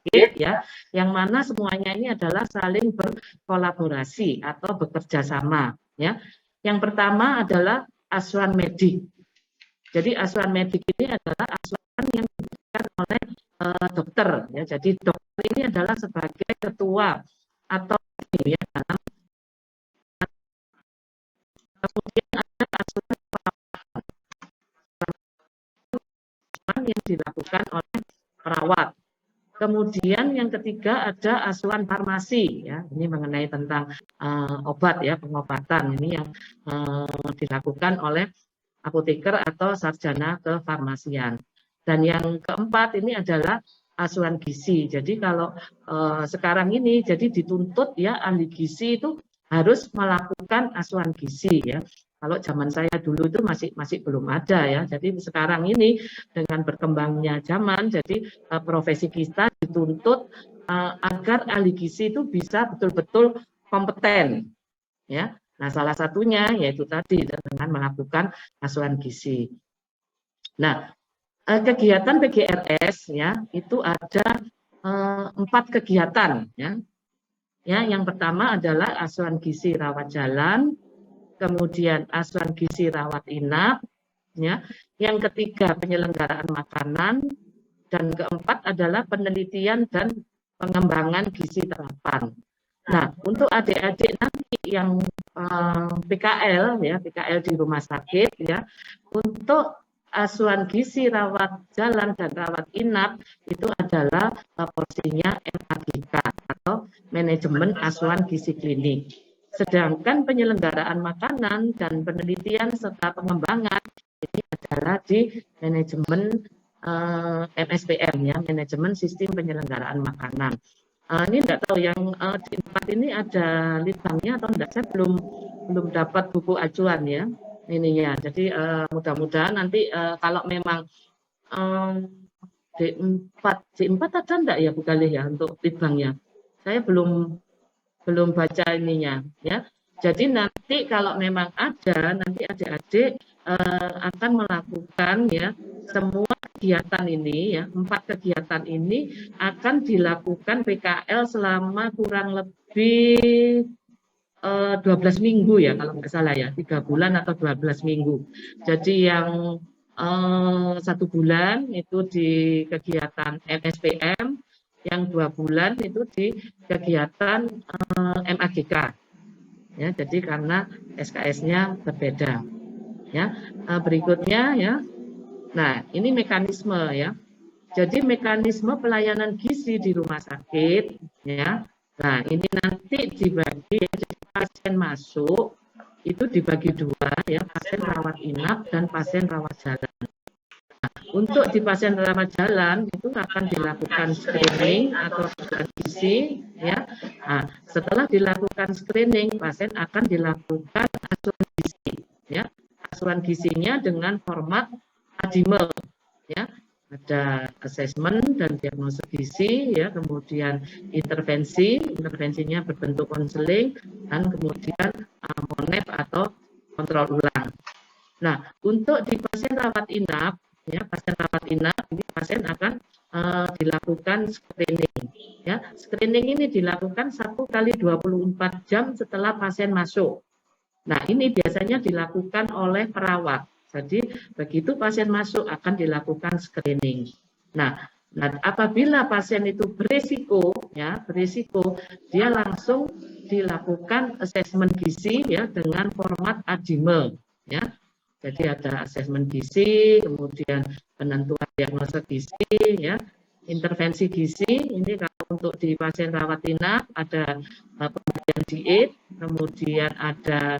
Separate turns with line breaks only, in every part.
sakit ya, yang mana semuanya ini adalah saling berkolaborasi atau bekerja sama ya. Yang pertama adalah asuhan medik. Jadi asuhan medik ini adalah asuhan yang diberikan oleh dokter ya. Jadi dokter ini adalah sebagai ketua atau ya, dalam, kemudian ada asuhan yang dilakukan oleh perawat. Kemudian yang ketiga ada asuhan farmasi ya, ini mengenai tentang obat ya, pengobatan ini yang dilakukan oleh apoteker atau sarjana kefarmasian. Dan yang keempat ini adalah asuhan gizi. Jadi kalau sekarang ini jadi dituntut ya ahli gizi itu harus melakukan asuhan gizi ya. Kalau zaman saya dulu itu masih belum ada ya. Jadi sekarang ini dengan berkembangnya zaman, jadi profesi kita dituntut agar ahli gizi itu bisa betul-betul kompeten ya. Nah, salah satunya yaitu tadi dengan melakukan asuhan gizi. Nah, kegiatan PGRS ya itu ada 4 kegiatan ya. Ya, yang pertama adalah asuhan gizi rawat jalan, kemudian asuhan gizi rawat inap, ya. Yang ketiga penyelenggaraan makanan, dan keempat adalah penelitian dan pengembangan gizi terapan. Nah, untuk adik-adik nanti yang PKL ya, PKL di rumah sakit ya, untuk asuhan gizi rawat jalan dan rawat inap itu adalah porsinya MAGK atau manajemen asuhan gizi klinik. Sedangkan penyelenggaraan makanan dan penelitian serta pengembangan ini adalah di manajemen MSPM ya, manajemen sistem penyelenggaraan makanan. Ini enggak tahu yang di tempat ini ada litbangnya atau enggak, saya belum dapat buku acuan ya ininya. Jadi mudah-mudahan nanti kalau memang D4 ada enggak ya Bu Galih ya untuk litbangnya? Saya belum baca ininya ya. Jadi nanti kalau memang ada, nanti adik-adik akan melakukan ya semua kegiatan ini ya, 4 kegiatan ini akan dilakukan PKL selama kurang lebih 12 minggu ya kalau nggak salah ya, 3 bulan atau 12 minggu. Jadi yang 1 bulan itu di kegiatan MSPM, yang 2 bulan itu di kegiatan MAGK. Ya, jadi karena SKS-nya berbeda. Ya, berikutnya ya. Nah, ini mekanisme ya. Jadi mekanisme pelayanan gizi di rumah sakit ya. Nah, ini nanti dibagi, jadi pasien masuk itu dibagi 2 ya, pasien rawat inap dan pasien rawat jalan. Nah, untuk di pasien rawat jalan itu akan dilakukan screening atau asuhan gizi ya. Nah, setelah dilakukan screening, pasien akan dilakukan asuhan gizi ya. Asuhan gizinya dengan format ADIME ya. Ada assessment dan diagnosis gizi ya, kemudian intervensinya berbentuk konseling, dan kemudian monef atau kontrol ulang. Nah, untuk di pasien rawat inap ya, pasien rawat inap ini pasien akan dilakukan screening ya. Screening ini dilakukan 1 kali 24 jam setelah pasien masuk. Nah, ini biasanya dilakukan oleh perawat. Jadi begitu pasien masuk akan dilakukan screening. Nah, apabila pasien itu berisiko ya, dia langsung dilakukan asesmen gizi ya dengan format ADIME ya. Jadi ada asesmen gizi, kemudian penentuan diagnosa gizi ya, intervensi gizi. Ini kalau untuk di pasien rawat inap ada pemberian diet, kemudian ada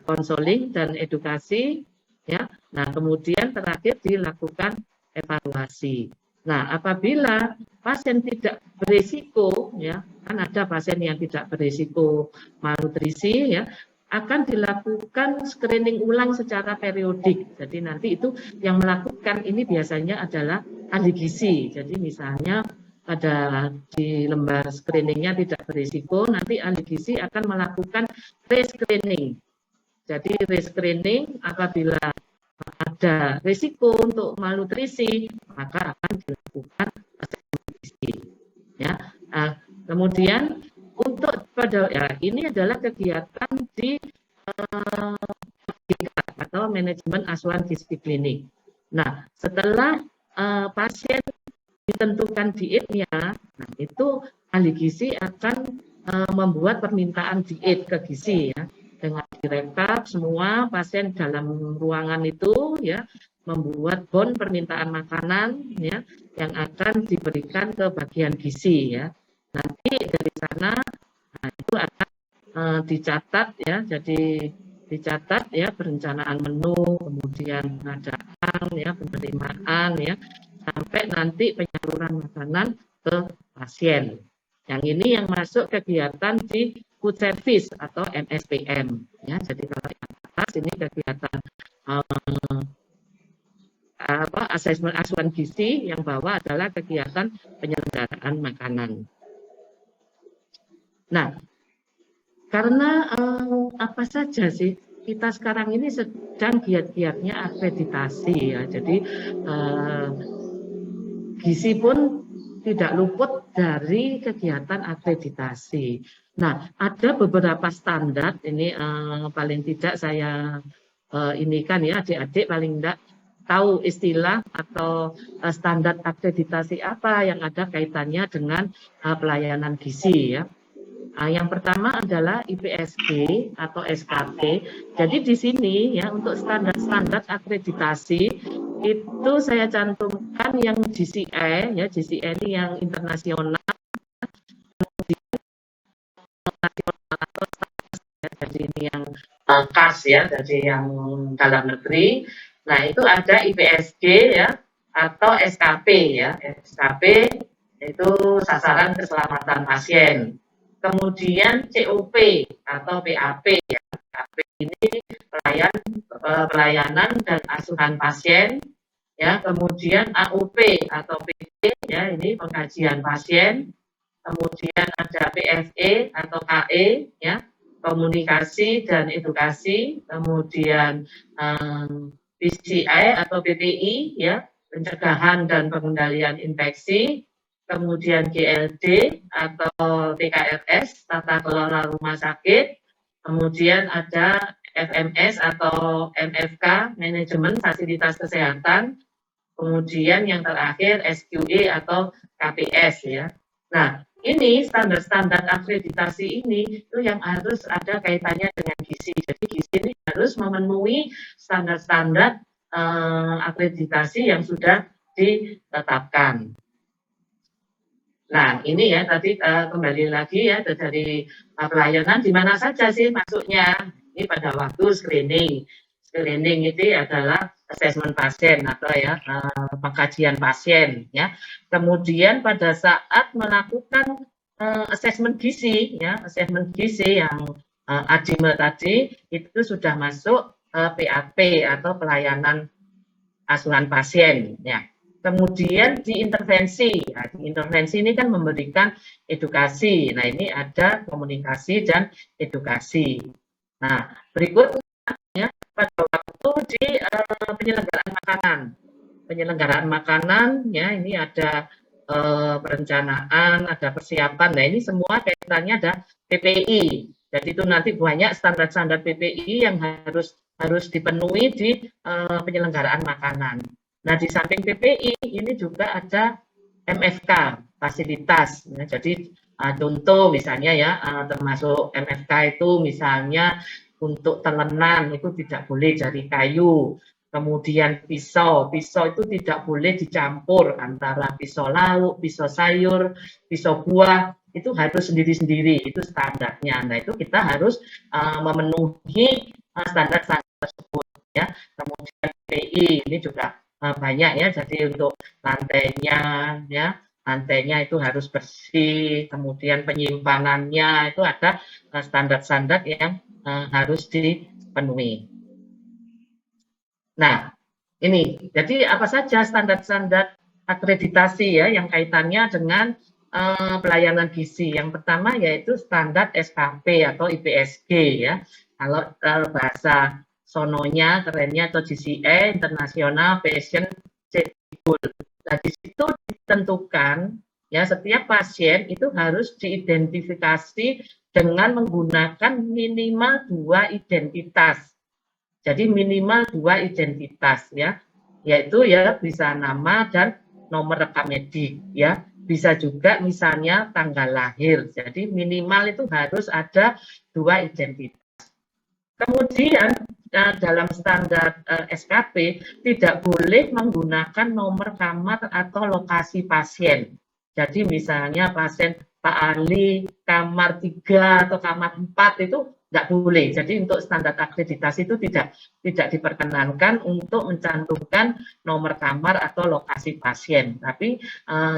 konseling dan edukasi ya. Nah, kemudian terakhir dilakukan evaluasi. Nah, apabila pasien tidak berisiko ya, kan ada pasien yang tidak berisiko malnutrisi ya, akan dilakukan screening ulang secara periodik. Jadi nanti itu yang melakukan ini biasanya adalah ahli gizi. Jadi misalnya pada di lembar screeningnya tidak berisiko, nanti ahli gizi akan melakukan rescreening. Jadi rescreening apabila ada risiko untuk malnutrisi, maka akan dilakukan asesmen gizi. Ya. Kemudian untuk ini adalah kegiatan di atau manajemen asuhan gizi klinik. Nah, setelah pasien ditentukan dietnya, nah itu ahli gizi akan membuat permintaan diet ke gizi ya, dengan direkap semua pasien dalam ruangan itu ya, membuat bon permintaan makanan ya yang akan diberikan ke bagian gizi ya. Nanti dari sana itu akan dicatat ya, jadi dicatat ya perencanaan menu, kemudian pengadaan ya, penerimaan ya, sampai nanti penyaluran makanan ke pasien. Yang ini yang masuk kegiatan di food service atau MSPM ya. Jadi kalau yang atas ini kegiatan asesmen asuhan gizi, yang bawah adalah kegiatan penyelenggaraan makanan. Nah, karena apa saja sih kita sekarang ini sedang giat-giatnya akreditasi ya. Jadi gizi pun tidak luput dari kegiatan akreditasi. Nah, ada beberapa standar ini paling tidak saya ini kan ya, adik-adik paling tidak tahu istilah atau standar akreditasi apa yang ada kaitannya dengan pelayanan gizi ya. Yang pertama adalah IPSG atau SKP. Jadi di sini ya untuk standar-standar akreditasi itu saya cantumkan yang GCE ya, GCE ini yang internasional, atau ya, jadi ini yang KAS ya, jadi yang dalam negeri. Nah itu ada IPSG ya atau SKP ya. SKP itu sasaran keselamatan pasien. Kemudian COP atau PAP ya. PAP ini pelayanan dan asuhan pasien ya. Kemudian AUP atau PT ya, ini pengkajian pasien. Kemudian ada PFE atau KE ya, komunikasi dan edukasi. Kemudian PCI atau PPI ya, pencegahan dan pengendalian infeksi. Kemudian GLD atau TKRS, tata kelola rumah sakit. Kemudian ada FMS atau MFK, manajemen fasilitas kesehatan. Kemudian yang terakhir SQE atau KPS ya. Nah, ini standar-standar akreditasi ini itu yang harus ada kaitannya dengan gizi. Jadi gizi ini harus memenuhi standar-standar akreditasi yang sudah ditetapkan. Nah, ini ya tadi kembali lagi ya dari pelayanan di mana saja sih masuknya. Ini pada waktu screening. Screening itu adalah asesmen pasien atau ya pengkajian pasien ya. Kemudian pada saat melakukan asesmen gizi ya, asesmen gizi yang ADIME tadi itu sudah masuk PAP atau pelayanan asuhan pasien ya. Kemudian di intervensi, nah, di intervensi ini kan memberikan edukasi. Nah ini ada komunikasi dan edukasi. Nah berikutnya ya, pada waktu di penyelenggaraan makanan. Penyelenggaraan makanan ya ini ada perencanaan, ada persiapan. Nah ini semua kaitannya ada PPI. Jadi itu nanti banyak standar-standar PPI yang harus dipenuhi di penyelenggaraan makanan. Nah, di samping PPI ini juga ada MFK, fasilitas. Ya, jadi contoh misalnya ya, termasuk MFK itu misalnya untuk telenan itu tidak boleh dari kayu. Kemudian pisau itu tidak boleh dicampur antara pisau lauk, pisau sayur, pisau buah, itu harus sendiri-sendiri, itu standarnya. Nah, itu kita harus memenuhi standar-standar tersebut ya. Kemudian PPI ini juga banyak ya, jadi untuk lantainya ya, lantainya itu harus bersih, kemudian penyimpanannya itu ada standar-standar yang harus dipenuhi. Nah, ini jadi apa saja standar-standar akreditasi ya yang kaitannya dengan pelayanan gizi. Yang pertama yaitu standar SKP atau IPSG ya. Kalau bahasa sononya kerennya atau GCE internasional patient safety goal. Nah, di situ ditentukan ya setiap pasien itu harus diidentifikasi dengan menggunakan minimal 2 identitas. Jadi minimal 2 identitas ya, yaitu ya bisa nama dan nomor rekam medik ya. Bisa juga misalnya tanggal lahir. Jadi minimal itu harus ada 2 identitas. Kemudian dalam standar SKP tidak boleh menggunakan nomor kamar atau lokasi pasien. Jadi misalnya pasien Pak Ali kamar 3 atau kamar 4 itu nggak boleh. Jadi untuk standar akreditasi itu tidak diperkenankan untuk mencantumkan nomor kamar atau lokasi pasien. Tapi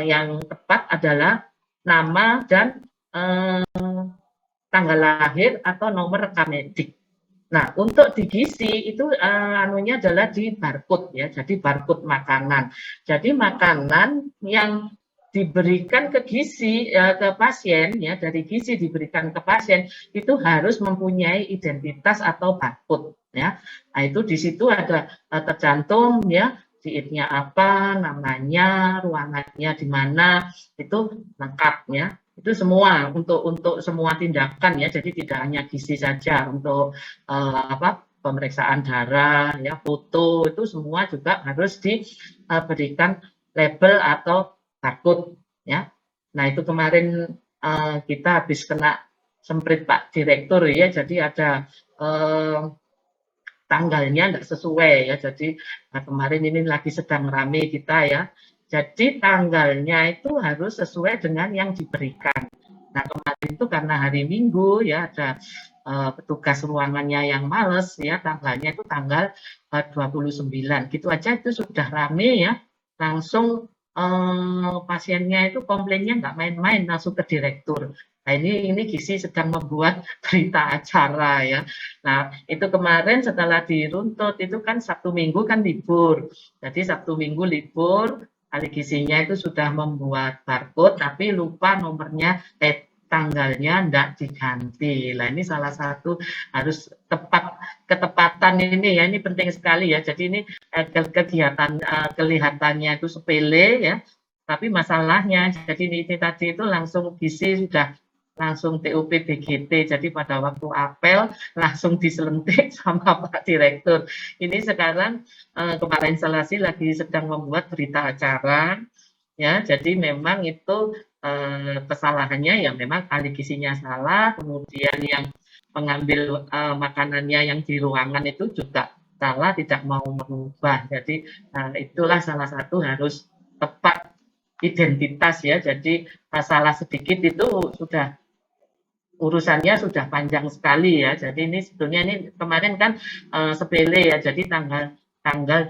yang tepat adalah nama dan tanggal lahir atau nomor rekam medik. Nah, untuk di gizi itu anunya adalah di barcode ya, jadi barcode makanan. Jadi makanan yang diberikan ke gizi ke pasien ya, dari gizi diberikan ke pasien itu harus mempunyai identitas atau barcode ya. Nah, itu di situ ada tercantum ya, dietnya apa, namanya, ruangannya di mana, itu lengkap ya. Itu semua untuk semua tindakan ya, jadi tidak hanya gizi saja, untuk pemeriksaan darah ya, foto itu semua juga harus diberikan label atau barcode ya. Nah, itu kemarin kita habis kena semprit Pak Direktur ya, jadi ada tanggalnya nggak sesuai ya, jadi kemarin ini lagi sedang rame kita ya. Jadi tanggalnya itu harus sesuai dengan yang diberikan. Nah, kemarin itu karena hari Minggu ya, ada petugas ruangannya yang males ya, tanggalnya itu tanggal 29. Gitu aja itu sudah rame ya. Langsung pasiennya itu komplainnya nggak main-main, langsung ke direktur. Nah, ini gizi sedang membuat berita acara ya. Nah, itu kemarin setelah diruntut itu kan Sabtu Minggu kan libur. Jadi Sabtu Minggu libur, ahli gizinya itu sudah membuat barcode tapi lupa nomornya, tanggalnya enggak diganti. Nah, ini salah satu harus tepat, ketepatan ini ya, ini penting sekali ya. Jadi ini kegiatan kelihatannya itu sepele ya, tapi masalahnya jadi ini tadi itu langsung gizi sudah langsung TUP BGT, jadi pada waktu apel langsung diselentik sama Pak Direktur. Ini sekarang kemarin instalasi lagi sedang membuat berita acara ya, jadi memang itu kesalahannya ya memang ahli gizinya salah, kemudian yang mengambil makanannya yang di ruangan itu juga salah, tidak mau merubah. Jadi itulah salah satu harus tepat identitas ya. Jadi masalah sedikit itu sudah urusannya sudah panjang sekali ya. Jadi ini sebetulnya ini kemarin kan sepele ya. Jadi tanggal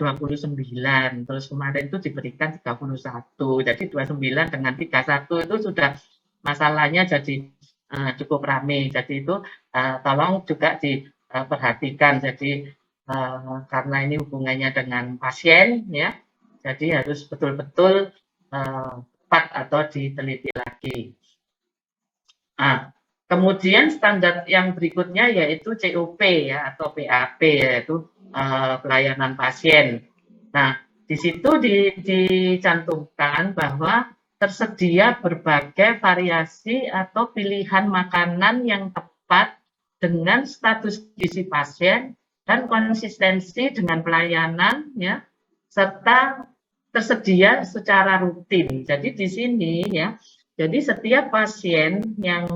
29, terus kemarin itu diberikan 31. Jadi 29 dengan 31 itu sudah masalahnya jadi cukup ramai. Jadi itu tolong juga diperhatikan. Jadi karena ini hubungannya dengan pasien ya. Jadi harus betul-betul tepat atau diteliti lagi. Nah, kemudian standar yang berikutnya yaitu COP ya, atau PAP, yaitu pelayanan pasien. Nah, di situ dicantumkan bahwa tersedia berbagai variasi atau pilihan makanan yang tepat dengan status gizi pasien dan konsistensi dengan pelayanan ya, serta tersedia secara rutin. Jadi di sini ya, jadi setiap pasien yang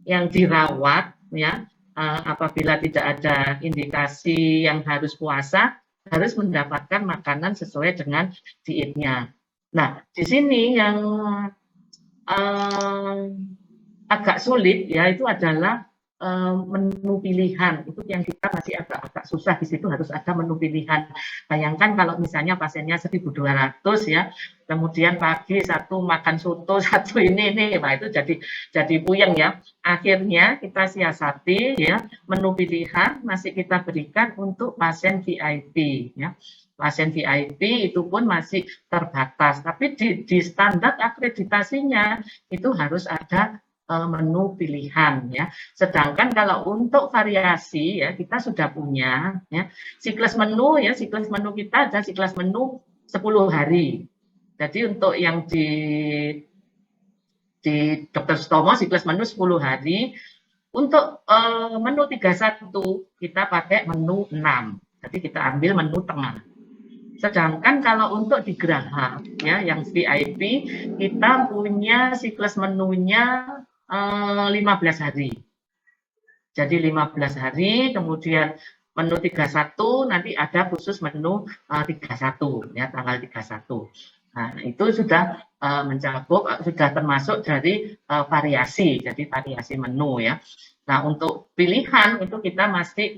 dirawat ya, apabila tidak ada indikasi yang harus puasa, harus mendapatkan makanan sesuai dengan dietnya. Nah, di sini yang agak sulit ya itu adalah menu pilihan. Itu yang kita masih agak susah, di situ harus ada menu pilihan. Bayangkan kalau misalnya pasiennya 1.200 ya, kemudian pagi satu makan soto, satu ini, nah itu jadi puyeng ya. Akhirnya kita siasati ya, menu pilihan masih kita berikan untuk pasien VIP ya. Pasien VIP itu pun masih terbatas, tapi di standar akreditasinya itu harus ada menu pilihan ya. Sedangkan kalau untuk variasi ya kita sudah punya ya siklus menu ya, siklus menu kita ada siklus menu 10 hari. Jadi untuk yang di di Dr. Sutomo siklus menu 10 hari. Untuk menu 31 kita pakai menu 6. Jadi kita ambil menu tengah. Sedangkan kalau untuk di Graha ya yang VIP kita punya siklus menunya 15 hari. Jadi 15 hari, kemudian menu 31 nanti ada khusus menu 31 ya tanggal 31. Nah, itu sudah mencakup sudah termasuk dari variasi, jadi variasi menu ya. Nah, untuk pilihan itu kita masih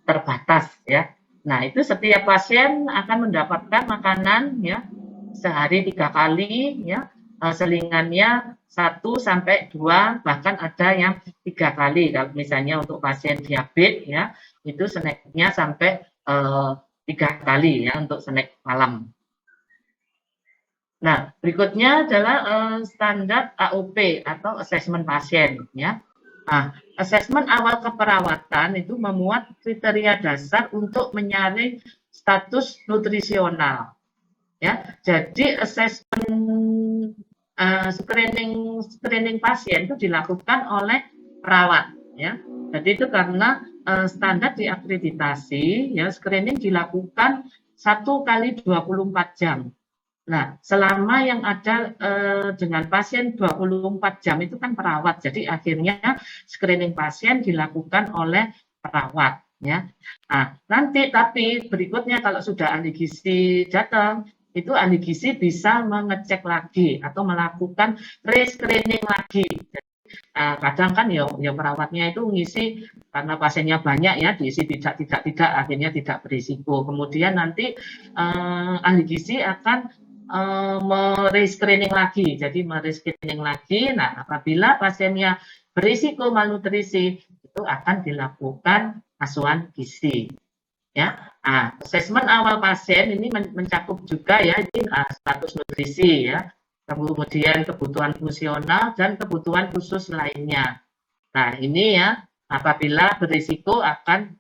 terbatas ya. Nah, itu setiap pasien akan mendapatkan makanan ya sehari 3 kali ya, selingannya 1 sampai 2, bahkan ada yang 3 kali. Kalau misalnya untuk pasien diabetes ya, itu snacknya sampai 3 kali ya untuk snack malam. Nah, berikutnya adalah standar AOP atau asesmen pasien ya. Nah, asesmen awal keperawatan itu memuat kriteria dasar untuk menyaring status nutrisional. Ya, jadi asesmen screening pasien itu dilakukan oleh perawat ya. Jadi itu karena standar diakreditasi ya screening dilakukan 1 kali 24 jam. Nah, selama yang ada dengan pasien 24 jam itu kan perawat. Jadi akhirnya screening pasien dilakukan oleh perawat ya. Nah, nanti tapi berikutnya kalau sudah ahli gizi datang, itu ahli gizi bisa mengecek lagi atau melakukan re-screening lagi. Kadang kan ya perawatnya itu ngisi karena pasiennya banyak ya diisi tidak akhirnya tidak berisiko. Kemudian nanti ahli gizi akan merescreening lagi. Jadi merescreening lagi. Nah, apabila pasiennya berisiko malnutrisi itu akan dilakukan asuhan gizi. Ya, asesmen awal pasien ini mencakup juga ya ini status nutrisi ya, kemudian kebutuhan fungsional dan kebutuhan khusus lainnya. Nah, ini ya apabila berisiko akan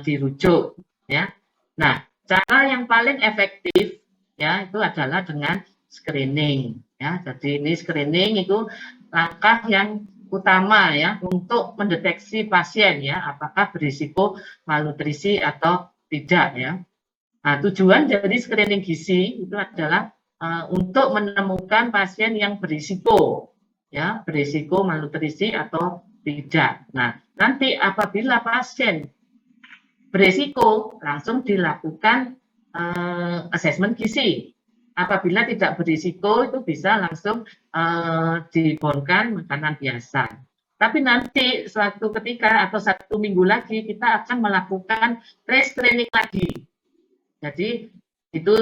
dirujuk ya. Nah, cara yang paling efektif ya itu adalah dengan screening ya. Jadi ini screening itu langkah yang utama ya untuk mendeteksi pasien ya apakah berisiko malnutrisi atau tidak ya. Nah, tujuan dari screening gizi itu adalah untuk menemukan pasien yang berisiko ya, berisiko malnutrisi atau tidak. Nah, nanti apabila pasien berisiko langsung dilakukan asesmen gizi. Apabila tidak berisiko itu bisa langsung diberikan makanan biasa. Tapi nanti suatu ketika atau 1 minggu lagi kita akan melakukan re-screening lagi. Jadi itu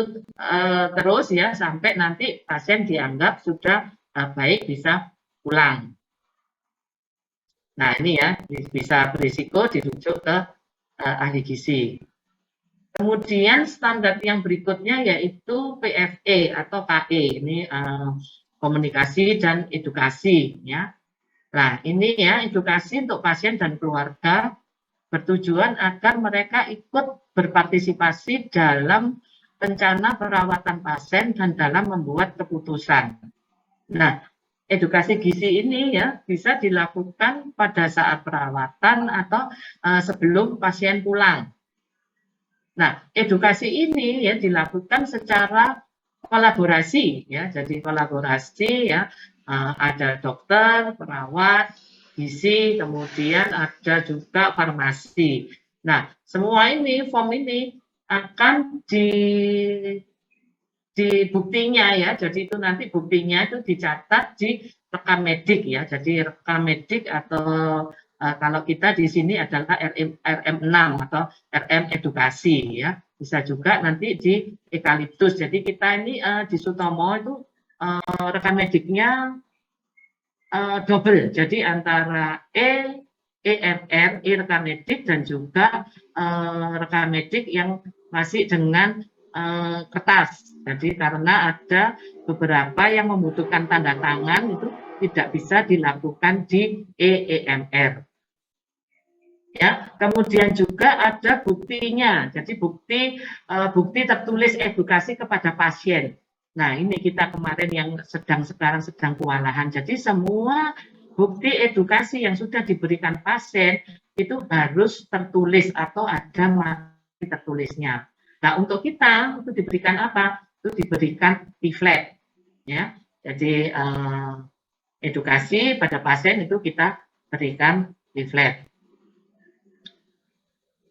terus ya sampai nanti pasien dianggap sudah baik bisa pulang. Nah ini ya bisa berisiko dirujuk ke ahli gizi. Kemudian standar yang berikutnya yaitu PFE atau KE, ini komunikasi dan edukasi ya. Nah ini ya edukasi untuk pasien dan keluarga bertujuan agar mereka ikut berpartisipasi dalam rencana perawatan pasien dan dalam membuat keputusan. Nah, edukasi gizi ini ya bisa dilakukan pada saat perawatan atau sebelum pasien pulang. Nah, edukasi ini ya dilakukan secara kolaborasi ya. Jadi kolaborasi ya ada dokter, perawat, gizi, kemudian ada juga farmasi. Nah, semua ini form ini akan di buktinya ya. Jadi itu nanti buktinya itu dicatat di rekam medik ya. Jadi rekam medik atau kalau kita di sini adalah RM6 atau RM edukasi ya. Bisa juga nanti di Eukaliptus. Jadi kita ini di Sutomo itu rekam mediknya double. Jadi antara EMR, rekam medik dan juga rekam medik yang masih dengan kertas. Jadi karena ada beberapa yang membutuhkan tanda tangan itu tidak bisa dilakukan di EMR. Ya, kemudian juga ada buktinya. Jadi bukti tertulis edukasi kepada pasien. Nah, ini kita kemarin yang sekarang sedang kewalahan. Jadi semua bukti edukasi yang sudah diberikan pasien itu harus tertulis atau ada materi tertulisnya. Nah, untuk kita itu diberikan apa? Itu diberikan leaflet, ya. Jadi edukasi pada pasien itu kita berikan leaflet.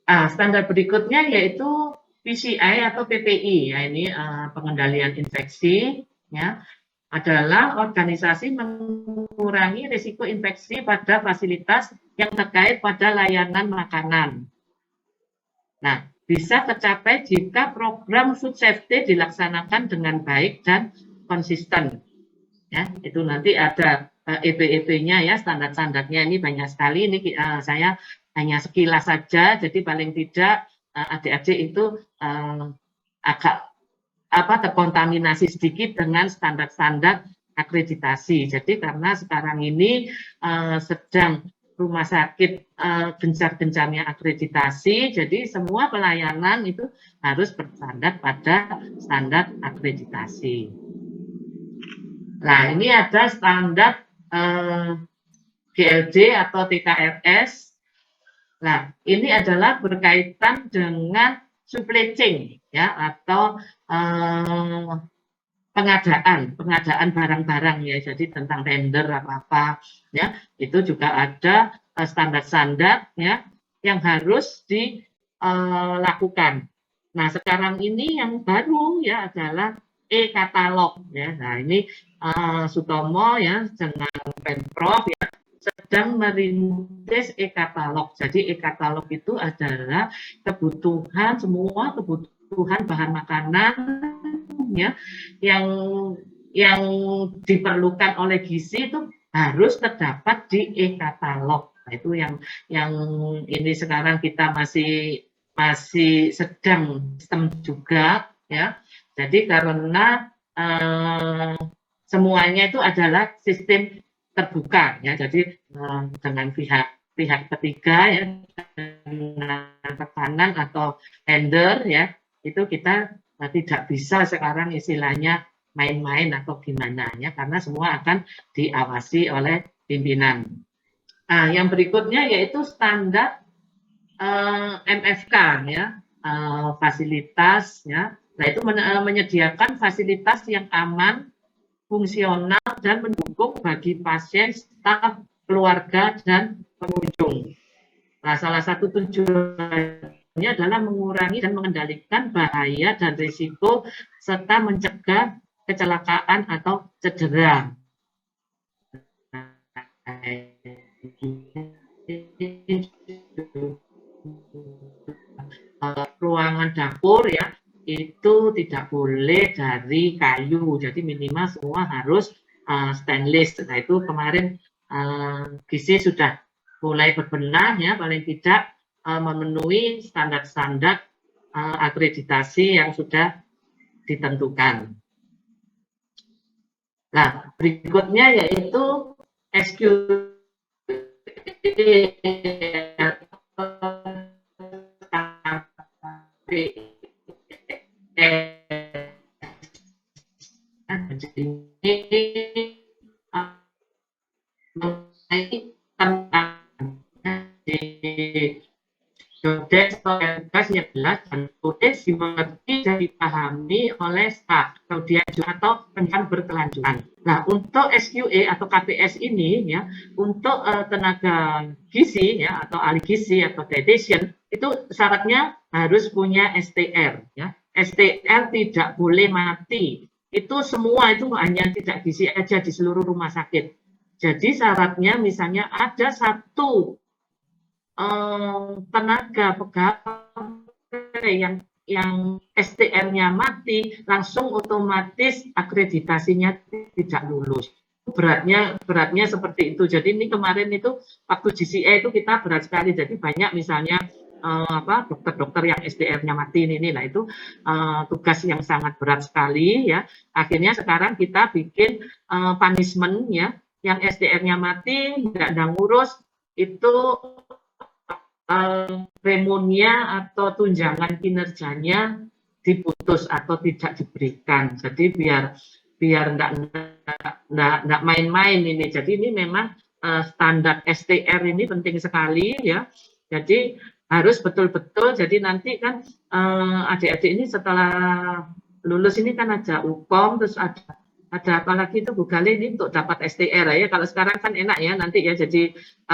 Standar berikutnya yaitu PCI atau PPI, ya ini pengendalian infeksi, ya, adalah organisasi mengurangi risiko infeksi pada fasilitas yang terkait pada layanan makanan. Nah, bisa tercapai jika program food safety dilaksanakan dengan baik dan konsisten. Ya, itu nanti ada EP-EP-nya ya, standar-standarnya ini banyak sekali. Ini saya hanya sekilas saja, jadi paling tidak adik-adik itu agak terkontaminasi sedikit dengan standar-standar akreditasi. Jadi karena sekarang ini sedang rumah sakit gencar-gencarnya akreditasi, jadi semua pelayanan itu harus bersandar pada standar akreditasi. Nah, ini ada standar GLJ atau TKRS. Nah, ini adalah berkaitan dengan supply chain, ya, atau pengadaan barang-barang, ya. Jadi tentang tender apa-apa, ya, itu juga ada standar-standar, ya, yang harus dilakukan. Nah, sekarang ini yang baru, ya, adalah e-katalog, ya. Nah, ini Sutomo, ya, dengan Pemprov, ya, sedang merintis e-katalog. Jadi e-katalog itu adalah semua kebutuhan bahan makanan, ya, yang diperlukan oleh gizi itu harus terdapat di e-katalog. Nah, itu yang ini sekarang kita masih sedang sistem juga, ya. Jadi karena semuanya itu adalah sistem terbuka, ya. Jadi dengan pihak ketiga, ya, dengan tekanan atau tender, ya, itu kita tidak bisa sekarang istilahnya main-main atau gimana, ya, karena semua akan diawasi oleh pimpinan. Yang berikutnya yaitu standar MFK, ya, fasilitas, ya. Nah, itu menyediakan fasilitas yang aman, fungsional, dan mendukung bagi pasien, staf, keluarga, dan pengunjung. Nah, salah satu tujuannya adalah mengurangi dan mengendalikan bahaya dan risiko serta mencegah kecelakaan atau cedera. Ruangan dapur, ya, itu tidak boleh dari kayu, jadi minimal semua harus stainless. Nah, itu kemarin gizi sudah mulai berbenah, ya, paling tidak memenuhi standar-standar akreditasi yang sudah ditentukan. Nah, berikutnya yaitu SQE yang jelas dan tulis dimengerti dan dipahami oleh staf atau pendidikan berkelanjutan. Nah, untuk SQE atau KPS ini, ya, untuk tenaga gizi, ya, atau ahli gizi atau dietitian, itu syaratnya harus punya STR, ya. STR tidak boleh mati. Itu semua itu hanya tidak gizi aja di seluruh rumah sakit. Jadi syaratnya misalnya ada satu tenaga pegawai yang STR-nya mati, langsung otomatis akreditasinya tidak lulus. Beratnya seperti itu. Jadi ini kemarin itu waktu GCE itu kita berat sekali. Jadi banyak misalnya dokter-dokter yang SDR-nya mati ini, nah itu tugas yang sangat berat sekali, ya. Akhirnya sekarang kita bikin punishment, ya, yang SDR-nya mati nggak ngurus itu remunnya atau tunjangan kinerjanya diputus atau tidak diberikan. Jadi biar enggak main-main ini. Jadi ini memang standar STR ini penting sekali ya. Jadi harus betul-betul. Jadi nanti kan adik-adik ini setelah lulus ini kan ada UKOM, terus ada apalagi itu Bu Gale ini untuk dapat STR ya. Kalau sekarang kan enak ya nanti ya. Jadi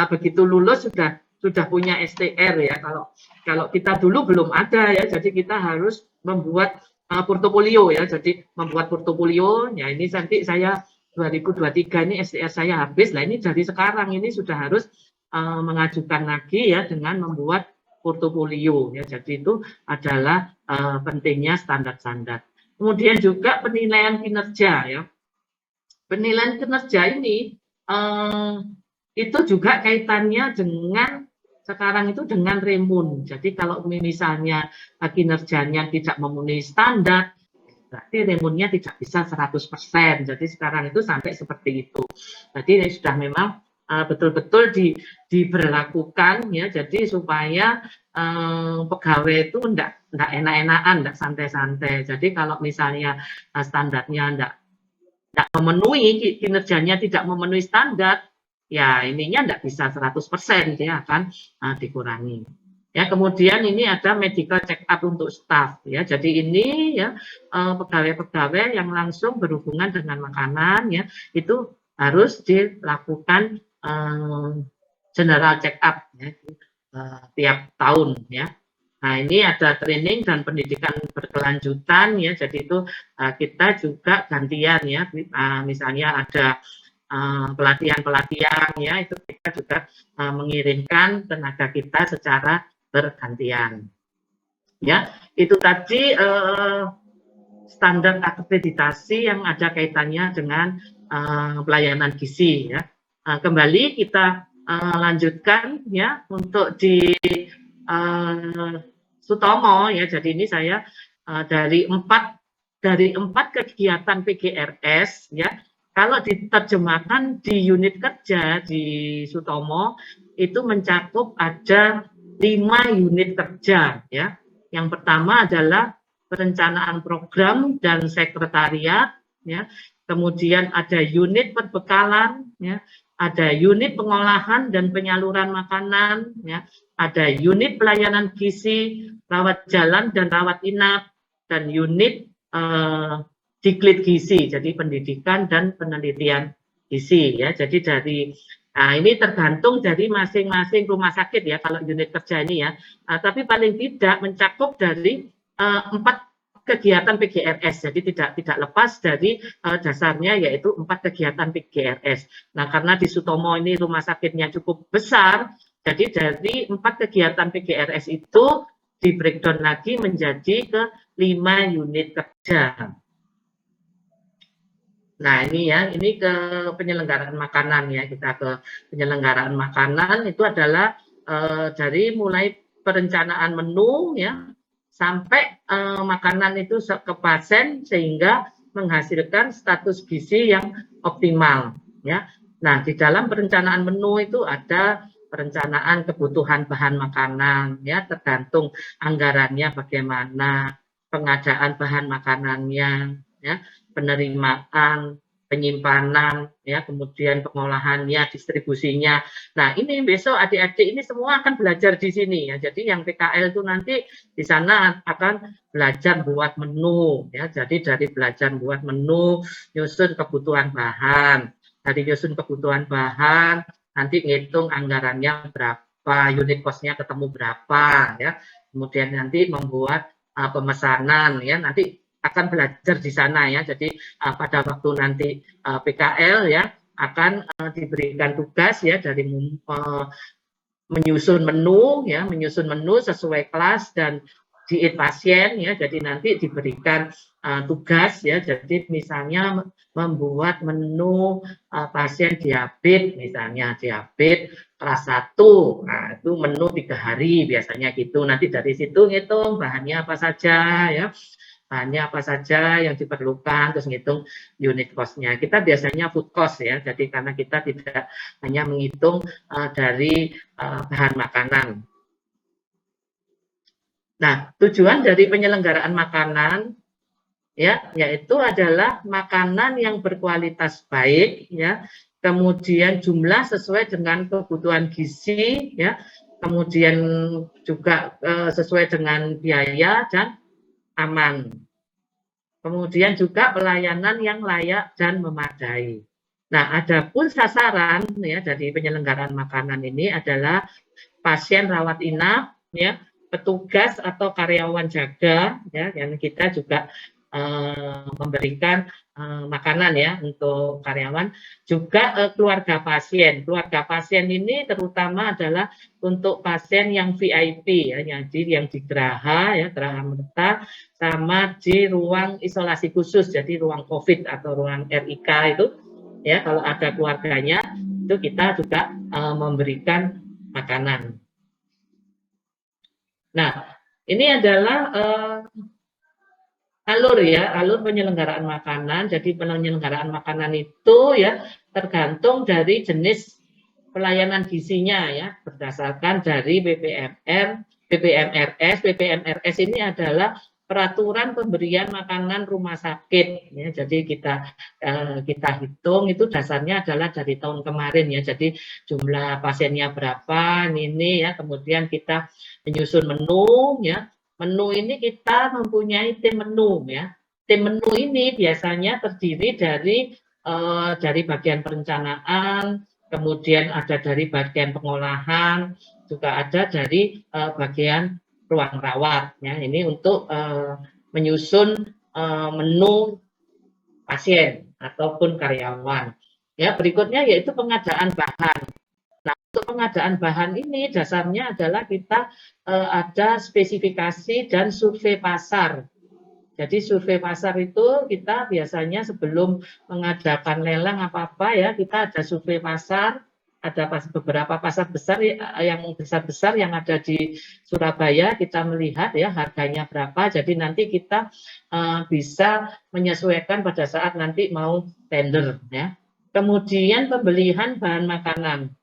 begitu lulus sudah punya STR ya. Kalau kita dulu belum ada ya. Jadi kita harus membuat portofolio ya. Jadi membuat portofolio. Ya ini nanti saya 2023 ini STR saya habis. Nah ini dari sekarang ini sudah harus mengajukan lagi ya dengan membuat portofolio ya. Jadi itu adalah pentingnya standar-standar. Kemudian juga penilaian kinerja ya. Penilaian kinerja ini itu juga kaitannya dengan sekarang itu dengan remun. Jadi kalau misalnya kinerjanya tidak memenuhi standar, berarti remunnya tidak bisa 100%. Jadi sekarang itu sampai seperti itu. Jadi ini sudah memang betul-betul diberlakukan ya. Jadi supaya pegawai itu enggak enak-enakan, enggak santai-santai. Jadi kalau misalnya standarnya enggak memenuhi, kinerjanya tidak memenuhi standar, ya ininya enggak bisa 100%, dia akan dikurangi. Ya, kemudian ini ada medical check up untuk staff ya. Jadi ini ya pegawai-pegawai yang langsung berhubungan dengan makanan ya, itu harus dilakukan general check up ya, tiap tahun ya. Nah, ini ada training dan pendidikan berkelanjutan ya. Jadi itu kita juga gantian ya. Misalnya ada pelatihan-pelatihan ya, itu kita juga mengirimkan tenaga kita secara bergantian. Ya, itu tadi standar akreditasi yang ada kaitannya dengan pelayanan gizi ya. Kembali kita lanjutkan ya untuk di Sutomo ya. Jadi ini saya dari empat kegiatan PGRS ya. Kalau diterjemahkan di unit kerja di Sutomo itu mencakup ada 5 unit kerja ya. Yang pertama adalah perencanaan program dan sekretariat ya. Kemudian ada unit perbekalan ya, ada unit pengolahan dan penyaluran makanan ya, ada unit pelayanan gizi, rawat jalan dan rawat inap, dan unit diklit gizi, jadi pendidikan dan penelitian gizi ya. Jadi ini tergantung dari masing-masing rumah sakit ya kalau unit kerja ini ya. Tapi paling tidak mencakup dari 4 kegiatan PGRS, jadi tidak lepas dari dasarnya yaitu 4 kegiatan PGRS. Nah, karena di Sutomo ini rumah sakitnya cukup besar, jadi dari 4 kegiatan PGRS itu di breakdown lagi menjadi ke 5 unit kerja. Nah ini ya, ini ke penyelenggaraan makanan ya, kita ke penyelenggaraan makanan itu adalah dari mulai perencanaan menu ya, sampai makanan itu ke pasien sehingga menghasilkan status gizi yang optimal ya. Nah, di dalam perencanaan menu itu ada perencanaan kebutuhan bahan makanan ya, tergantung anggarannya bagaimana, pengadaan bahan makanannya ya, penerimaan, penyimpanan ya, kemudian pengolahannya, distribusinya. Nah, ini besok adik-adik ini semua akan belajar di sini ya. Jadi yang PKL itu nanti di sana akan belajar buat menu ya. Jadi dari belajar buat menu, nyusun kebutuhan bahan. Dari nyusun kebutuhan bahan, nanti ngitung anggarannya berapa, unit cost-nya ketemu berapa ya. Kemudian nanti membuat pemesanan ya. Nanti akan belajar di sana ya. Jadi pada waktu nanti PKL ya akan diberikan tugas ya dari menyusun menu ya, menyusun menu sesuai kelas dan diet pasien ya. Jadi nanti diberikan tugas ya. Jadi misalnya membuat menu pasien diabetes, misalnya diabetes kelas 1. Nah, itu menu 3 hari biasanya gitu. Nanti dari situ ngitung bahannya apa saja ya. Bahannya apa saja yang diperlukan, terus ngitung unit cost-nya. Kita biasanya food cost ya, jadi karena kita tidak hanya menghitung dari bahan makanan. Nah, tujuan dari penyelenggaraan makanan ya, yaitu adalah makanan yang berkualitas baik ya, kemudian jumlah sesuai dengan kebutuhan gizi ya, kemudian juga sesuai dengan biaya dan aman. Kemudian juga pelayanan yang layak dan memadai. Nah, adapun sasaran ya dari penyelenggaraan makanan ini adalah pasien rawat inap, ya, petugas atau karyawan jaga, ya, yang kita juga memberikan makanan ya untuk karyawan, juga keluarga pasien. Keluarga pasien ini terutama adalah untuk pasien yang VIP ya, yang di Geraha ya, Geraha Merta, sama di ruang isolasi khusus, jadi ruang COVID atau ruang RIK itu ya, kalau ada keluarganya itu kita juga memberikan makanan. Nah, ini adalah alur penyelenggaraan makanan. Jadi penyelenggaraan makanan itu ya tergantung dari jenis pelayanan gizinya ya, berdasarkan dari PPMRS ini adalah peraturan pemberian makanan rumah sakit ya. Jadi kita hitung itu dasarnya adalah dari tahun kemarin ya. Jadi jumlah pasiennya berapa ini ya, kemudian kita menyusun menu ya. Menu ini kita mempunyai tim menu ya. Tim menu ini biasanya terdiri dari bagian perencanaan, kemudian ada dari bagian pengolahan, juga ada dari bagian ruang rawat ya. Ini untuk menyusun menu pasien ataupun karyawan. Ya, berikutnya yaitu pengadaan bahan. Nah, untuk pengadaan bahan ini dasarnya adalah kita ada spesifikasi dan survei pasar. Jadi survei pasar itu kita biasanya sebelum mengadakan lelang apa-apa ya, kita ada survei pasar, ada beberapa pasar besar yang besar-besar yang ada di Surabaya, kita melihat ya harganya berapa, jadi nanti kita bisa menyesuaikan pada saat nanti mau tender ya. Kemudian pembelian bahan makanan.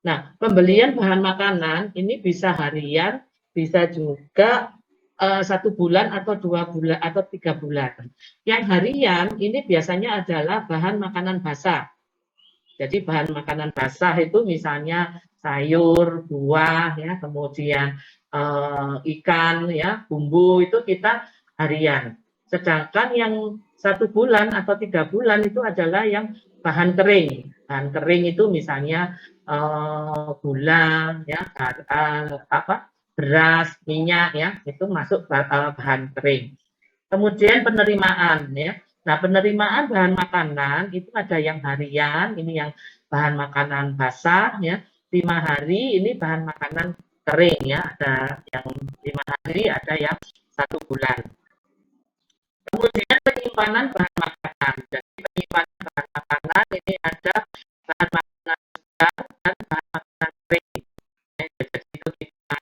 Nah, pembelian bahan makanan ini bisa harian, bisa juga 1 bulan atau 2 bulan atau 3 bulan. Yang harian ini biasanya adalah bahan makanan basah. Jadi bahan makanan basah itu misalnya sayur, buah, ya, kemudian ikan, ya, bumbu itu kita harian. Sedangkan yang 1 bulan atau 3 bulan itu adalah yang bahan kering. Bahan kering itu misalnya gula, ya, beras, minyak, ya, itu masuk bahan kering. Kemudian penerimaan, ya. Nah, penerimaan bahan makanan itu ada yang harian, ini yang bahan makanan basah, ya. 5 hari ini bahan makanan kering, ya. Ada yang 5 hari, ada yang 1 bulan. Kemudian penyimpanan bahan makanan. Jadi penyimpanan bahan makanan ini ada bahan makanan segar dan bahan makanan kering. Jadi itu kita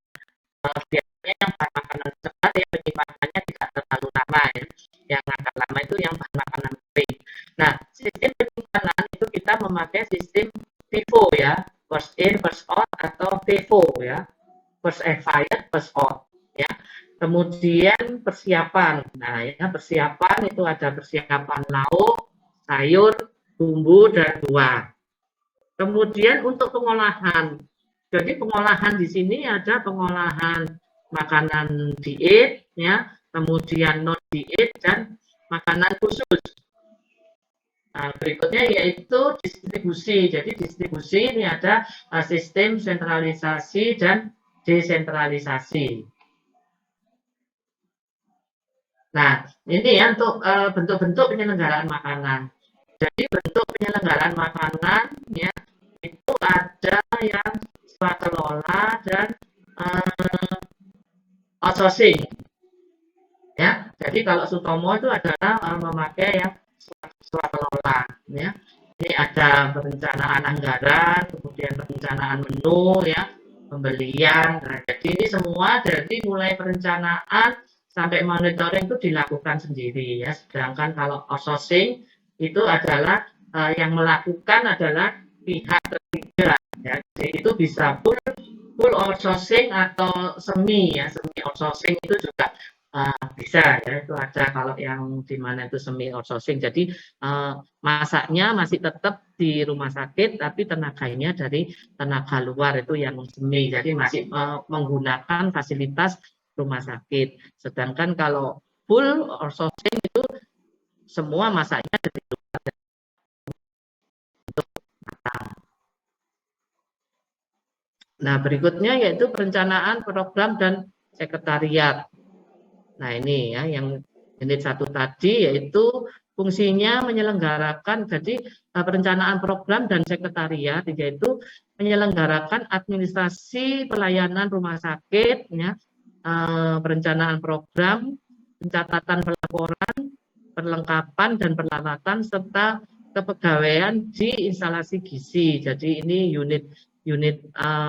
biasanya yang bahan makanan segar ya penyimpanannya tidak terlalu lama ya. Yang agak lama itu yang bahan makanan kering. Nah, sistem penyimpanan itu kita memakai sistem FIFO ya, first in, first out atau FIFO ya, first expired, first out ya. Kemudian persiapan. Nah, ya persiapan itu ada persiapan lauk, sayur, bumbu dan buah. Kemudian untuk pengolahan. Jadi pengolahan di sini ada pengolahan makanan diet ya, kemudian non diet dan makanan khusus. Nah, berikutnya yaitu distribusi. Jadi distribusi ini ada sistem sentralisasi dan desentralisasi. Nah, ini ya untuk bentuk-bentuk penyelenggaraan makanan. Jadi bentuk penyelenggaraan makanan ya itu ada yang swakelola dan outsourcing. Ya, jadi kalau Sutomo itu adalah memakai yang swakelola. Ya, ini ada perencanaan anggaran, kemudian perencanaan menu, ya, pembelian. Nah, jadi ini semua dari mulai perencanaan sampai monitoring itu dilakukan sendiri ya. Sedangkan kalau outsourcing itu adalah yang melakukan adalah pihak ketiga ya. Jadi itu bisa full outsourcing atau semi ya. Semi semi outsourcing itu juga bisa ya, itu ada kalau yang di mana itu semi outsourcing. Jadi masaknya masih tetap di rumah sakit, tapi tenaganya dari tenaga luar itu yang semi. Jadi masih menggunakan fasilitas rumah sakit. Sedangkan kalau full outsourcing itu semua masaknya dari luar. Nah, berikutnya yaitu perencanaan program dan sekretariat. Nah, ini ya yang unit 1 tadi yaitu fungsinya menyelenggarakan, jadi perencanaan program dan sekretariat yaitu menyelenggarakan administrasi pelayanan rumah sakit ya, perencanaan program, pencatatan pelaporan, perlengkapan dan peralatan serta kepegawaian di instalasi gizi. Jadi ini unit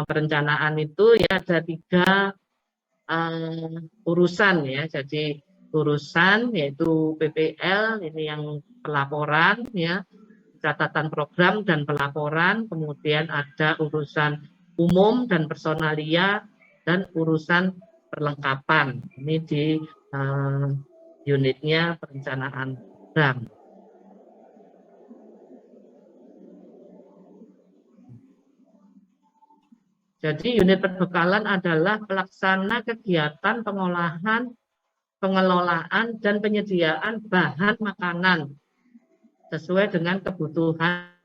perencanaan itu ya ada 3 urusan ya. Jadi urusan yaitu PPL ini yang pelaporan ya, catatan program dan pelaporan, kemudian ada urusan umum dan personalia dan urusan perlengkapan. Ini di unitnya perencanaan program. Jadi unit perbekalan adalah pelaksana kegiatan pengolahan, pengelolaan, dan penyediaan bahan makanan sesuai dengan kebutuhan.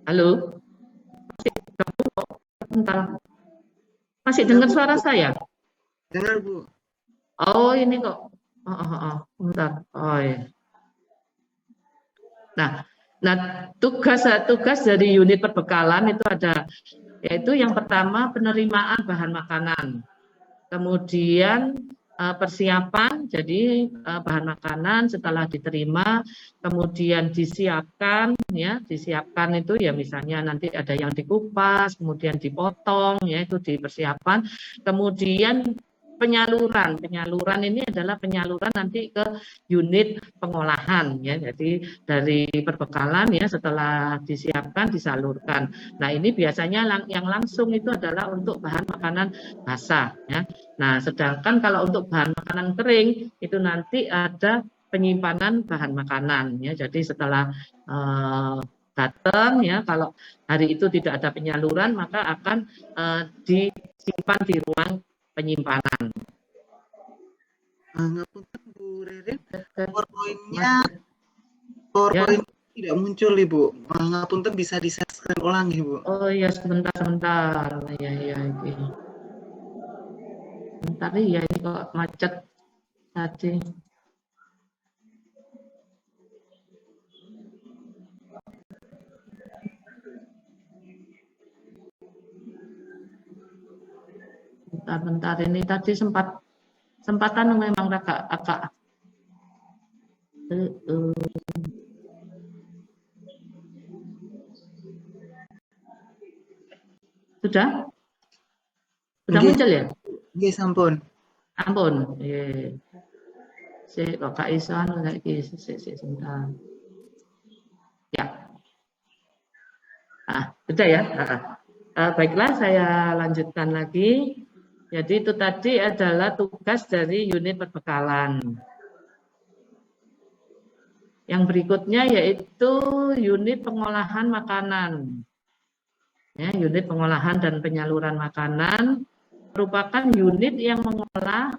Halo? Masih dengar suara saya?
Dengar, Bu.
Oh, ini kok. Bentar. Oh, ya. Nah, tugas dari unit perbekalan itu ada, yaitu yang pertama penerimaan bahan makanan, kemudian persiapan, jadi bahan makanan setelah diterima, kemudian disiapkan, ya, disiapkan itu ya misalnya nanti ada yang dikupas, kemudian dipotong, ya itu dipersiapkan, kemudian penyaluran ini adalah penyaluran nanti ke unit pengolahan ya, jadi dari perbekalan ya setelah disiapkan disalurkan. Nah ini biasanya yang langsung itu adalah untuk bahan makanan basah ya. Nah sedangkan kalau untuk bahan makanan kering itu nanti ada penyimpanan bahan makanan ya, jadi setelah datang ya, kalau hari itu tidak ada penyaluran maka akan disimpan di ruang penyimpanan.
Ngapunten Bu Ririn, PowerPoint ya. Tidak muncul Ibu. Ngapunten bisa di-share ulang Ibu.
Oh iya sebentar. Ya ini. Bentar ya ini kok macet tadi. Bentar ini tadi sempatan memang agak sudah muncul ya?
Nggih sampun.
Ampun. Nggih. Sik kok gak iso anu saiki sebentar. Ya. Sudah ya. Baiklah saya lanjutkan lagi. Jadi itu tadi adalah tugas dari unit perbekalan. Yang berikutnya yaitu unit pengolahan makanan. Ya, unit pengolahan dan penyaluran makanan merupakan unit yang mengolah,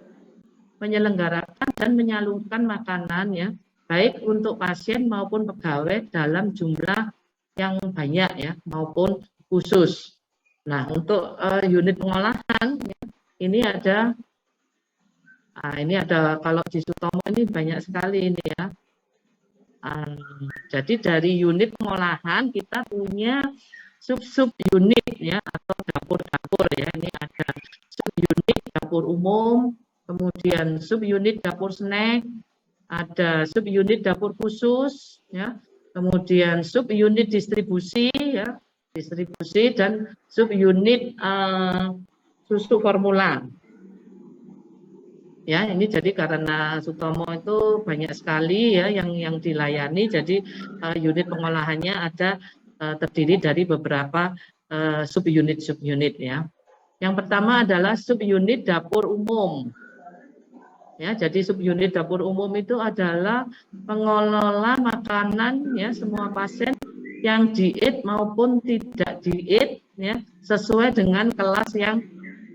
menyelenggarakan dan menyalurkan makanan ya, baik untuk pasien maupun pegawai dalam jumlah yang banyak ya maupun khusus. Nah, untuk unit pengolahan ya, ini ada kalau di Sutomo ini banyak sekali ini ya. Jadi dari unit pengolahan kita punya sub unit ya atau dapur-dapur ya. Ini ada sub unit dapur umum, kemudian sub unit dapur snack, ada sub unit dapur khusus ya, kemudian sub unit distribusi ya, dan sub unit susu formula. Ya, ini jadi karena Sutomo itu banyak sekali ya yang dilayani, jadi unit pengolahannya ada terdiri dari beberapa subunit ya. Yang pertama adalah subunit dapur umum. Ya, jadi subunit dapur umum itu adalah pengelola makanan ya semua pasien yang diet maupun tidak diet ya sesuai dengan kelas yang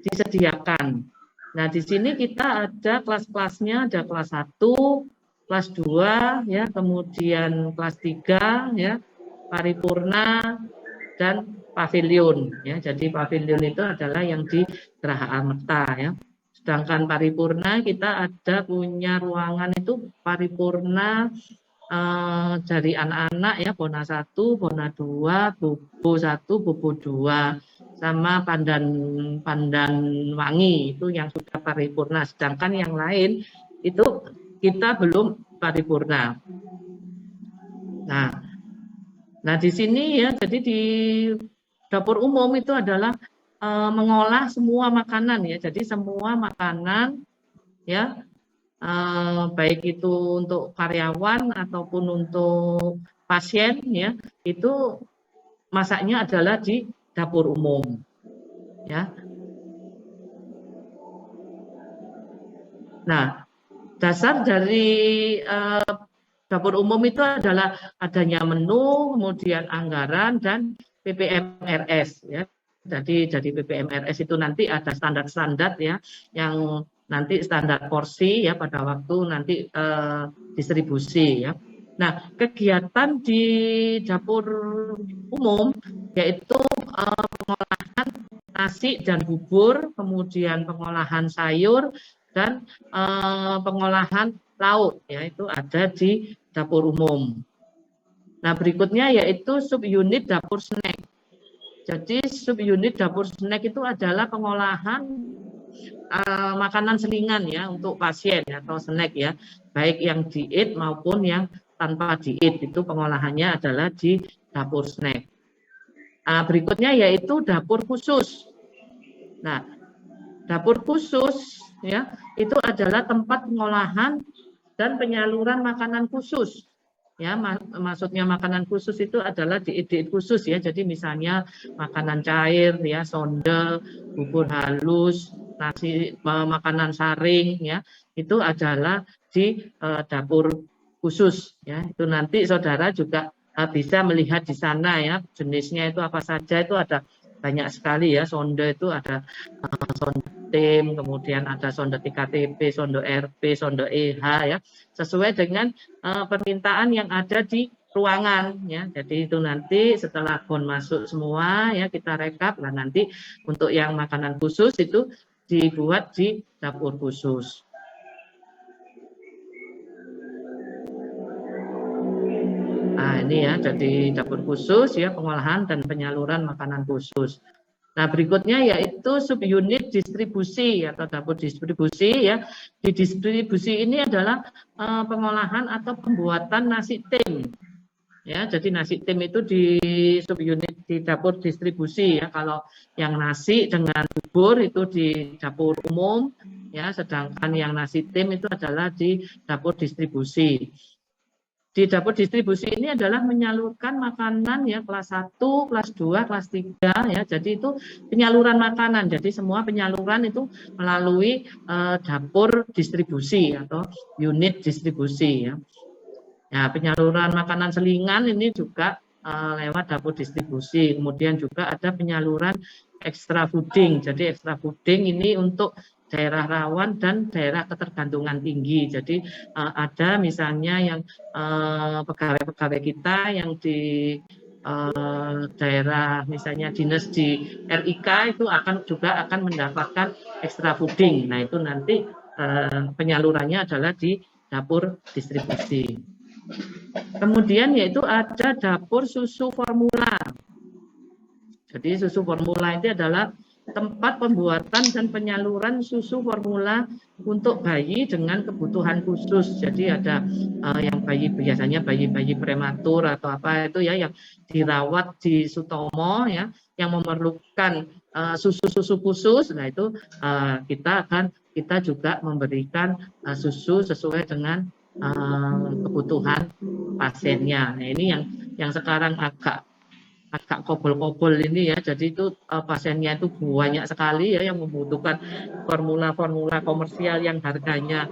disediakan. Nah, di sini kita ada kelas-kelasnya, ada kelas 1, kelas 2, ya, kemudian kelas 3, ya, paripurna, dan pavilion. Ya. Jadi pavilion itu adalah yang di Geraha Amerta. Ya. Sedangkan paripurna kita ada punya ruangan itu paripurna dari anak-anak ya, Bona 1, Bona 2, Bobo 1, Bobo 2. Sama pandan wangi itu yang sudah paripurna, sedangkan yang lain itu kita belum paripurna. Nah di sini ya, jadi di dapur umum itu adalah mengolah semua makanan ya, jadi semua makanan ya baik itu untuk karyawan ataupun untuk pasien ya, itu masaknya adalah di dapur umum ya. Nah, dasar dari dapur umum itu adalah adanya menu, kemudian anggaran dan PPMRS ya. Jadi PPMRS itu nanti ada standar-standar ya, yang nanti standar porsi ya pada waktu nanti distribusi ya. Nah, kegiatan di dapur umum yaitu pengolahan nasi dan bubur, kemudian pengolahan sayur dan pengolahan lauk ya, itu ada di dapur umum. Nah, berikutnya yaitu subunit dapur snack. Jadi subunit dapur snack itu adalah pengolahan makanan selingan ya untuk pasien atau snack ya, baik yang diet maupun yang tanpa diet, itu pengolahannya adalah di dapur snack. Berikutnya yaitu dapur khusus. Nah, dapur khusus ya itu adalah tempat pengolahan dan penyaluran makanan khusus. Ya, maksudnya makanan khusus itu adalah diet khusus ya. Jadi misalnya makanan cair ya, sonde, bubur halus, nasi, makanan saring ya, itu adalah di dapur khusus ya. Itu nanti saudara juga bisa melihat di sana ya, jenisnya itu apa saja, itu ada banyak sekali ya. Sonde itu ada sonde tim, kemudian ada sonde TKTP, sonde RP, sonde EH ya, sesuai dengan permintaan yang ada di ruangan ya. Jadi itu nanti setelah bon masuk semua ya, kita rekap lah, nanti untuk yang makanan khusus itu dibuat di dapur khusus. Nah, ini ya, jadi dapur khusus ya, pengolahan dan penyaluran makanan khusus. Nah, berikutnya yaitu subunit distribusi atau dapur distribusi ya. Di distribusi ini adalah pengolahan atau pembuatan nasi tim. Ya, jadi nasi tim itu di subunit di dapur distribusi ya. Kalau yang nasi dengan bubur itu di dapur umum ya, sedangkan yang nasi tim itu adalah di dapur distribusi. Di dapur distribusi ini adalah menyalurkan makanan ya kelas 1, kelas 2, kelas 3 ya. Jadi itu penyaluran makanan. Jadi semua penyaluran itu melalui dapur distribusi atau unit distribusi ya. Ya, penyaluran makanan selingan ini juga lewat dapur distribusi. Kemudian juga ada penyaluran extra fooding. Jadi extra fooding ini untuk daerah rawan dan daerah ketergantungan tinggi. Jadi ada misalnya yang pegawai-pegawai kita yang di daerah misalnya dinas di RIK itu juga akan mendapatkan extra fooding. Nah, itu nanti penyalurannya adalah di dapur distribusi. Kemudian yaitu ada dapur susu formula. Jadi susu formula itu adalah tempat pembuatan dan penyaluran susu formula untuk bayi dengan kebutuhan khusus. Jadi ada yang biasanya bayi prematur atau apa itu ya yang dirawat di Sutomo ya, yang memerlukan susu-susu khusus. Nah itu kita juga memberikan susu sesuai dengan kebutuhan pasiennya. Nah ini yang sekarang agak kobol-kobol ini ya. Jadi itu pasiennya itu banyak sekali ya yang membutuhkan formula-formula komersial yang harganya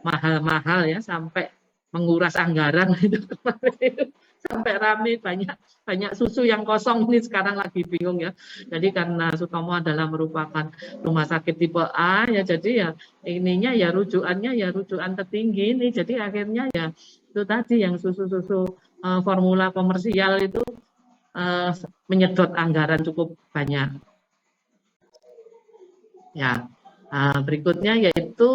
mahal-mahal ya, sampai menguras anggaran itu sampai rame banyak susu yang kosong ini sekarang lagi bingung ya. Jadi karena Sutomo adalah merupakan rumah sakit tipe A ya, jadi ya ininya ya rujukannya ya rujukan tertinggi ini. Jadi akhirnya ya itu tadi yang susu-susu formula komersial itu menyedot anggaran cukup banyak. Ya, berikutnya yaitu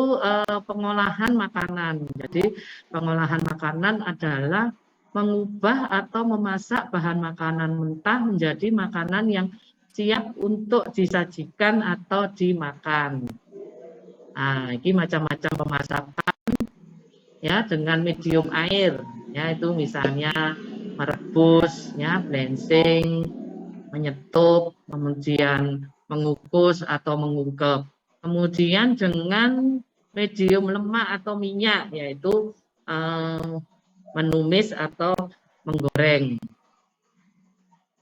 pengolahan makanan. Jadi pengolahan makanan adalah mengubah atau memasak bahan makanan mentah menjadi makanan yang siap untuk disajikan atau dimakan. Nah, ini macam-macam pemasakan ya dengan medium air ya, itu misalnya merebus ya, blanching, menyetup, kemudian mengukus atau mengungkep. Kemudian dengan medium lemak atau minyak, yaitu menumis atau menggoreng.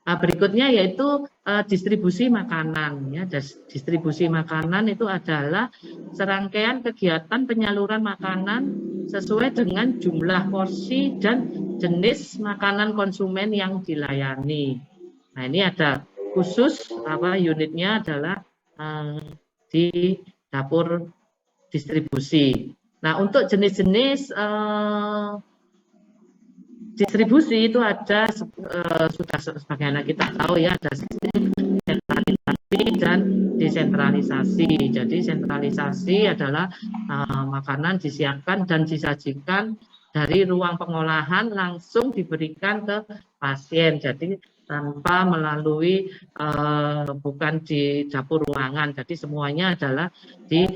Berikutnya yaitu distribusi makanan. Ya, distribusi makanan itu adalah serangkaian kegiatan penyaluran makanan sesuai dengan jumlah porsi dan jenis makanan konsumen yang dilayani. Nah ini ada khusus unitnya adalah di dapur distribusi. Nah untuk jenis-jenis distribusi itu ada sudah sebagaimana kita tahu ya, ada sistem sentralisasi dan desentralisasi. Jadi sentralisasi adalah makanan disiapkan dan disajikan dari ruang pengolahan langsung diberikan ke pasien. Jadi tanpa melalui bukan di dapur ruangan. Jadi semuanya adalah di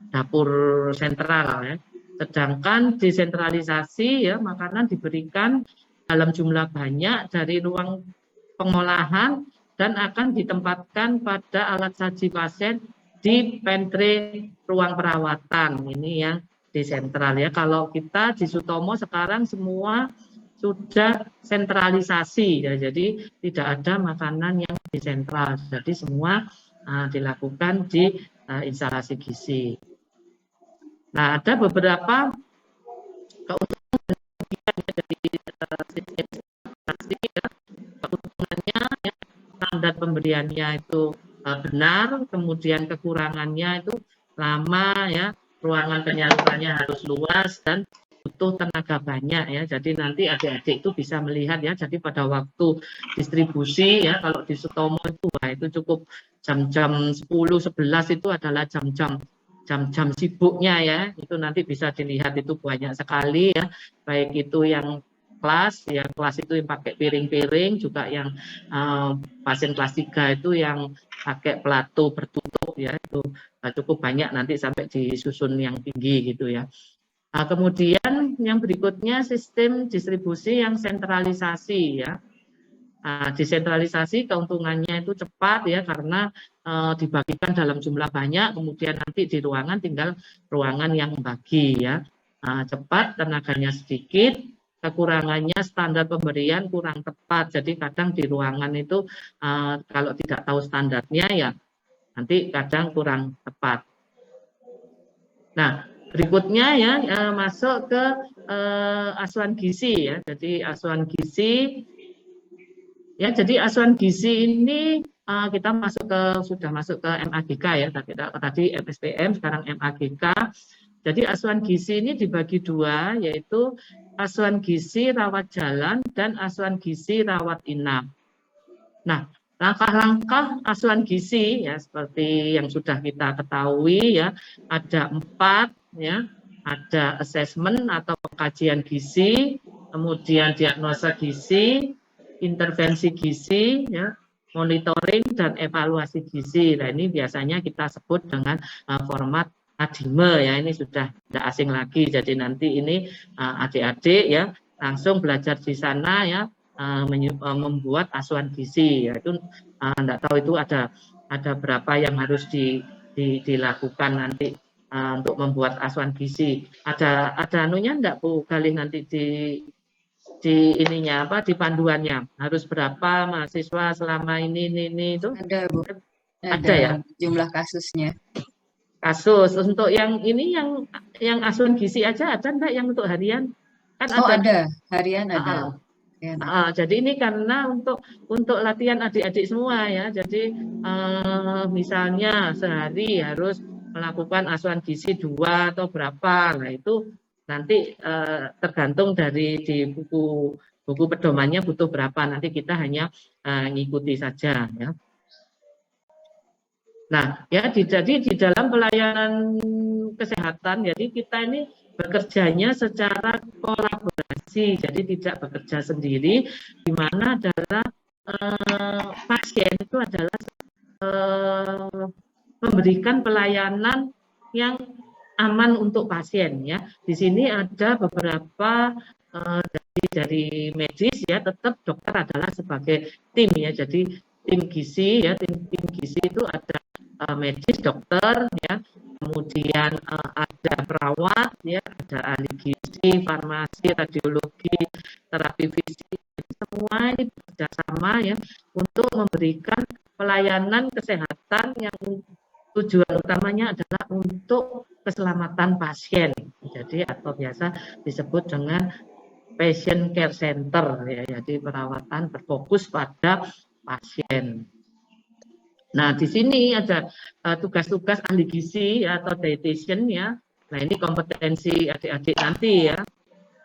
dapur sentral ya. Sedangkan desentralisasi ya, makanan diberikan dalam jumlah banyak dari ruang pengolahan dan akan ditempatkan pada alat saji pasien di pantry ruang perawatan. Ini yang desentral ya. Kalau kita di Sutomo sekarang semua sudah sentralisasi ya, jadi tidak ada makanan yang desentral. Jadi semua dilakukan di instalasi gizi. Nah, ada beberapa keuntungan dari sistem investasi ya. Keuntungannya ya, standar pemberiannya itu benar, kemudian kekurangannya itu lama ya, ruangan penyalurannya harus luas dan butuh tenaga banyak ya. Jadi nanti adik-adik itu bisa melihat ya, jadi pada waktu distribusi ya, kalau di Sutomo itu cukup jam-jam 10-11 itu adalah jam-jam sibuknya ya, itu nanti bisa dilihat itu banyak sekali ya, baik itu yang kelas itu yang pakai piring-piring, juga yang pasien kelas 3 itu yang pakai plato bertutup ya, itu cukup banyak nanti sampai disusun yang tinggi gitu ya. Kemudian yang berikutnya sistem distribusi yang sentralisasi ya. Desentralisasi keuntungannya itu cepat ya, karena dibagikan dalam jumlah banyak, kemudian nanti di ruangan tinggal ruangan yang membagi ya. Cepat, tenaganya sedikit, kekurangannya standar pemberian kurang tepat. Jadi kadang di ruangan itu kalau tidak tahu standarnya ya nanti kadang kurang tepat. Nah, berikutnya ya masuk ke asuhan gizi ya. Jadi asuhan gizi ya, jadi asuhan gizi ini kita sudah masuk ke MAGK ya, tadi MSPM, sekarang MAGK. Jadi asuhan gizi ini dibagi dua, yaitu asuhan gizi rawat jalan dan asuhan gizi rawat inap. Nah, langkah-langkah asuhan gizi ya seperti yang sudah kita ketahui ya, ada 4 ya, ada asesmen atau pengkajian gizi, kemudian diagnosa gizi, intervensi gizi ya, monitoring dan evaluasi gizi. Nah, ini biasanya kita sebut dengan format ADIME ya. Ini sudah tidak asing lagi. Jadi nanti ini adik-adik ya langsung belajar di sana ya, membuat asuhan gizi. Ya, itu tidak tahu itu ada berapa yang harus dilakukan nanti untuk membuat asuhan gizi. Ada anunya enggak Bu Galih nanti di ininya apa di panduannya harus berapa mahasiswa selama ini itu
ada Bu,
ada ya
jumlah kasusnya.
Kasus untuk yang ini yang asuhan gizi aja ada enggak yang untuk harian kan
ada harian ada.
Jadi ini karena untuk latihan adik-adik semua ya. Jadi misalnya sehari harus melakukan asuhan gizi 2 atau berapa. Nah itu nanti tergantung dari di buku pedomannya butuh berapa. Nanti kita hanya ngikuti saja ya. Nah ya jadi di dalam pelayanan kesehatan jadi kita ini bekerjanya secara kolaborasi, jadi tidak bekerja sendiri, di mana adalah pasien itu adalah memberikan pelayanan yang aman untuk pasien ya. Di sini ada beberapa dari medis ya, tetap dokter adalah sebagai tim ya. Jadi tim gizi ya, tim gizi itu ada medis dokter ya. Kemudian ada perawat, ya, ada ahli gizi, farmasi, radiologi, terapi fisik, semua ini bekerjasama ya untuk memberikan pelayanan kesehatan yang tujuan utamanya adalah untuk keselamatan pasien. Jadi atau biasa disebut dengan patient care center ya, jadi perawatan berfokus pada pasien. Nah, di sini ada tugas-tugas ahli gizi ya, atau dietitian ya. Nah, ini kompetensi adik-adik nanti ya.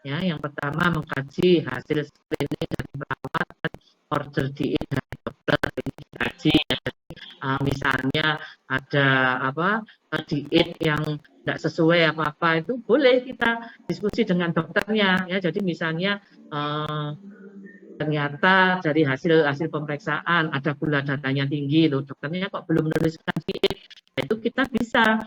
Ya, yang pertama mengkaji hasil screening dari perawat dan order diet dari dokter ini dikaji. Ya. Misalnya ada diet yang tidak sesuai apa-apa itu boleh kita diskusi dengan dokternya ya. Jadi misalnya ternyata dari hasil pemeriksaan ada gula darahnya tinggi loh, dokternya kok belum menuliskan diet, itu kita bisa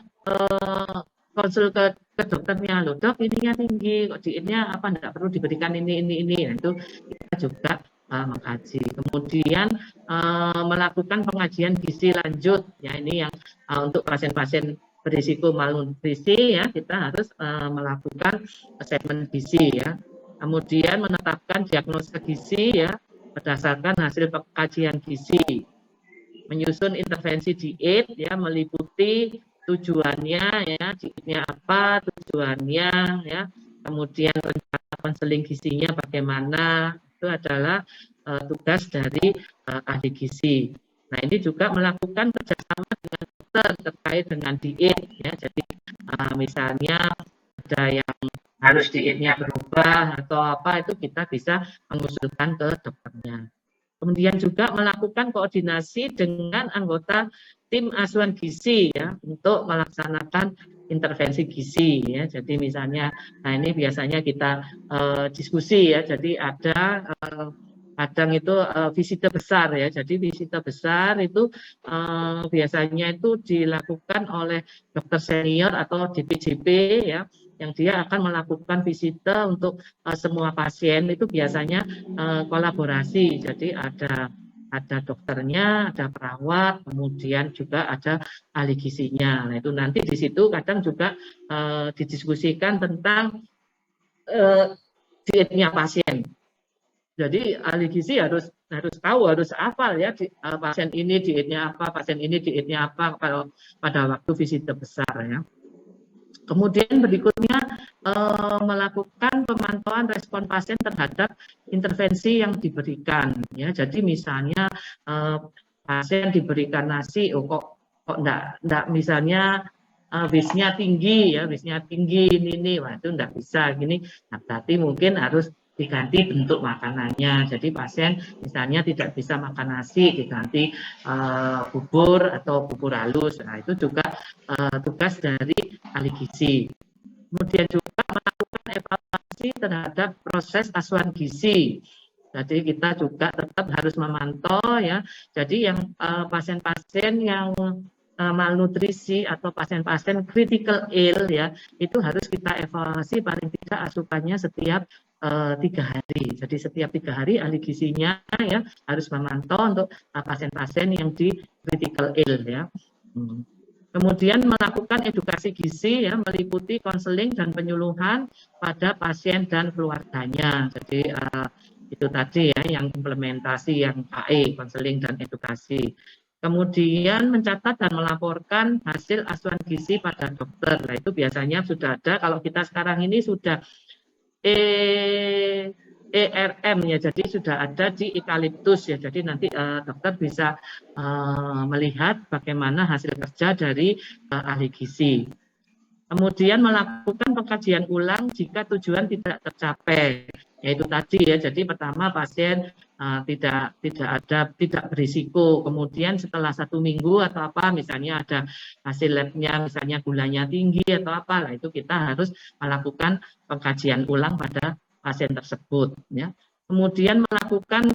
konsul ke dokternya loh, dok ininya tinggi kok dietnya apa enggak perlu diberikan ini. Nah, itu kita juga mengkaji. Kemudian melakukan pengajian gizi lanjut ya, ini yang untuk pasien-pasien berisiko malnutrisi ya, kita harus melakukan asesmen gizi ya. Kemudian menetapkan diagnosa gizi ya berdasarkan hasil kajian gizi, menyusun intervensi diet ya, meliputi tujuannya ya, dietnya apa, tujuannya ya, kemudian rencana konseling gizinya bagaimana, itu adalah tugas dari ahli gizi. Nah ini juga melakukan kerjasama dengan dokter terkait dengan diet ya, jadi misalnya ada yang harus dietnya berubah atau apa, itu kita bisa mengusulkan ke dokternya. Kemudian juga melakukan koordinasi dengan anggota tim asuhan gizi ya untuk melaksanakan intervensi gizi ya. Jadi misalnya, nah ini biasanya kita diskusi ya. Jadi ada kadang itu visite besar ya. Jadi visite besar itu biasanya itu dilakukan oleh dokter senior atau DPJP ya, yang dia akan melakukan visite untuk semua pasien. Itu biasanya kolaborasi. Jadi ada dokternya, ada perawat, kemudian juga ada ahli gizinya. Nah, itu nanti di situ kadang juga didiskusikan tentang dietnya pasien. Jadi ahli gizi harus tahu, harus hafal ya, pasien ini dietnya apa, pasien ini dietnya apa kalau pada waktu visite besar ya. Kemudian berikutnya melakukan pemantauan respon pasien terhadap intervensi yang diberikan ya. Jadi misalnya pasien diberikan nasi, kok enggak misalnya WIS-nya tinggi ya, WIS-nya tinggi ini, wah itu enggak bisa gini. Nah, berarti mungkin harus diganti bentuk makanannya. Jadi pasien misalnya tidak bisa makan nasi, diganti bubur atau bubur halus. Nah, itu juga tugas dari ahli gizi. Kemudian juga melakukan evaluasi terhadap proses asuhan gizi. Jadi kita juga tetap harus memantau ya. Jadi yang pasien-pasien yang malnutrisi atau pasien-pasien critical ill ya, itu harus kita evaluasi paling tidak asupannya setiap 3 hari. Jadi setiap 3 hari ahli gizinya ya harus memantau untuk pasien-pasien yang di critical ill ya. Kemudian melakukan edukasi gizi ya, meliputi konseling dan penyuluhan pada pasien dan keluarganya. Jadi itu tadi ya yang implementasi yang KE, konseling dan edukasi. Kemudian mencatat dan melaporkan hasil asuhan gizi pada dokter. Nah, itu biasanya sudah ada. Kalau kita sekarang ini sudah ERM ya, jadi sudah ada di eukaliptus ya. Jadi nanti dokter bisa melihat bagaimana hasil kerja dari ahli gizi. Kemudian melakukan pengkajian ulang jika tujuan tidak tercapai, yaitu tadi ya. Jadi pertama pasien tidak berisiko. Kemudian setelah 1 minggu atau apa, misalnya ada hasil labnya, misalnya gulanya tinggi atau apa, lah itu kita harus melakukan pengkajian ulang pada pasien tersebut. Ya. Kemudian melakukan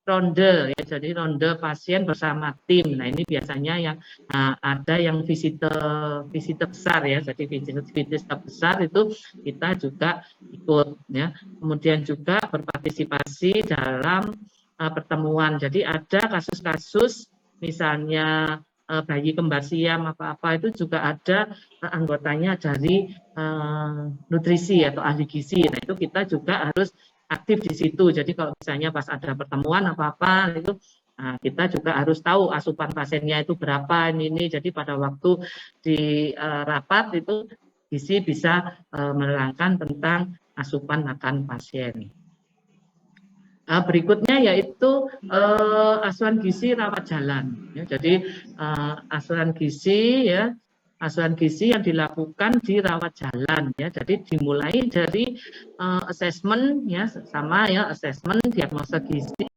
ronde ya, jadi ronde pasien bersama tim. Nah ini biasanya yang ada yang visitor besar ya, jadi visitor besar itu kita juga ikut ya. Kemudian juga berpartisipasi dalam pertemuan. Jadi ada kasus-kasus misalnya bayi kembar siam apa-apa itu juga ada anggotanya dari nutrisi atau ahli gizi. Nah itu kita juga harus aktif di situ. Jadi kalau misalnya pas ada pertemuan apa-apa itu kita juga harus tahu asupan pasiennya itu berapa ini. Jadi pada waktu di rapat itu gizi bisa menerangkan tentang asupan makan pasien. Berikutnya yaitu asuhan gizi rawat jalan. Ya, jadi asuhan gizi ya, asuhan gizi yang dilakukan di rawat jalan ya. Jadi dimulai dari asesmen ya, sama ya, asesmen diagnosa gizi.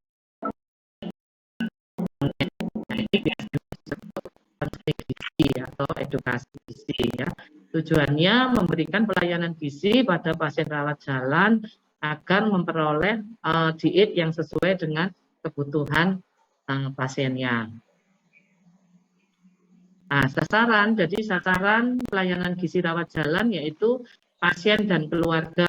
Gizi atau edukasi gizi ya. Tujuannya memberikan pelayanan gizi pada pasien rawat jalan agar memperoleh diet yang sesuai dengan kebutuhan pasiennya. Nah, jadi sasaran pelayanan gizi rawat jalan yaitu pasien dan keluarga,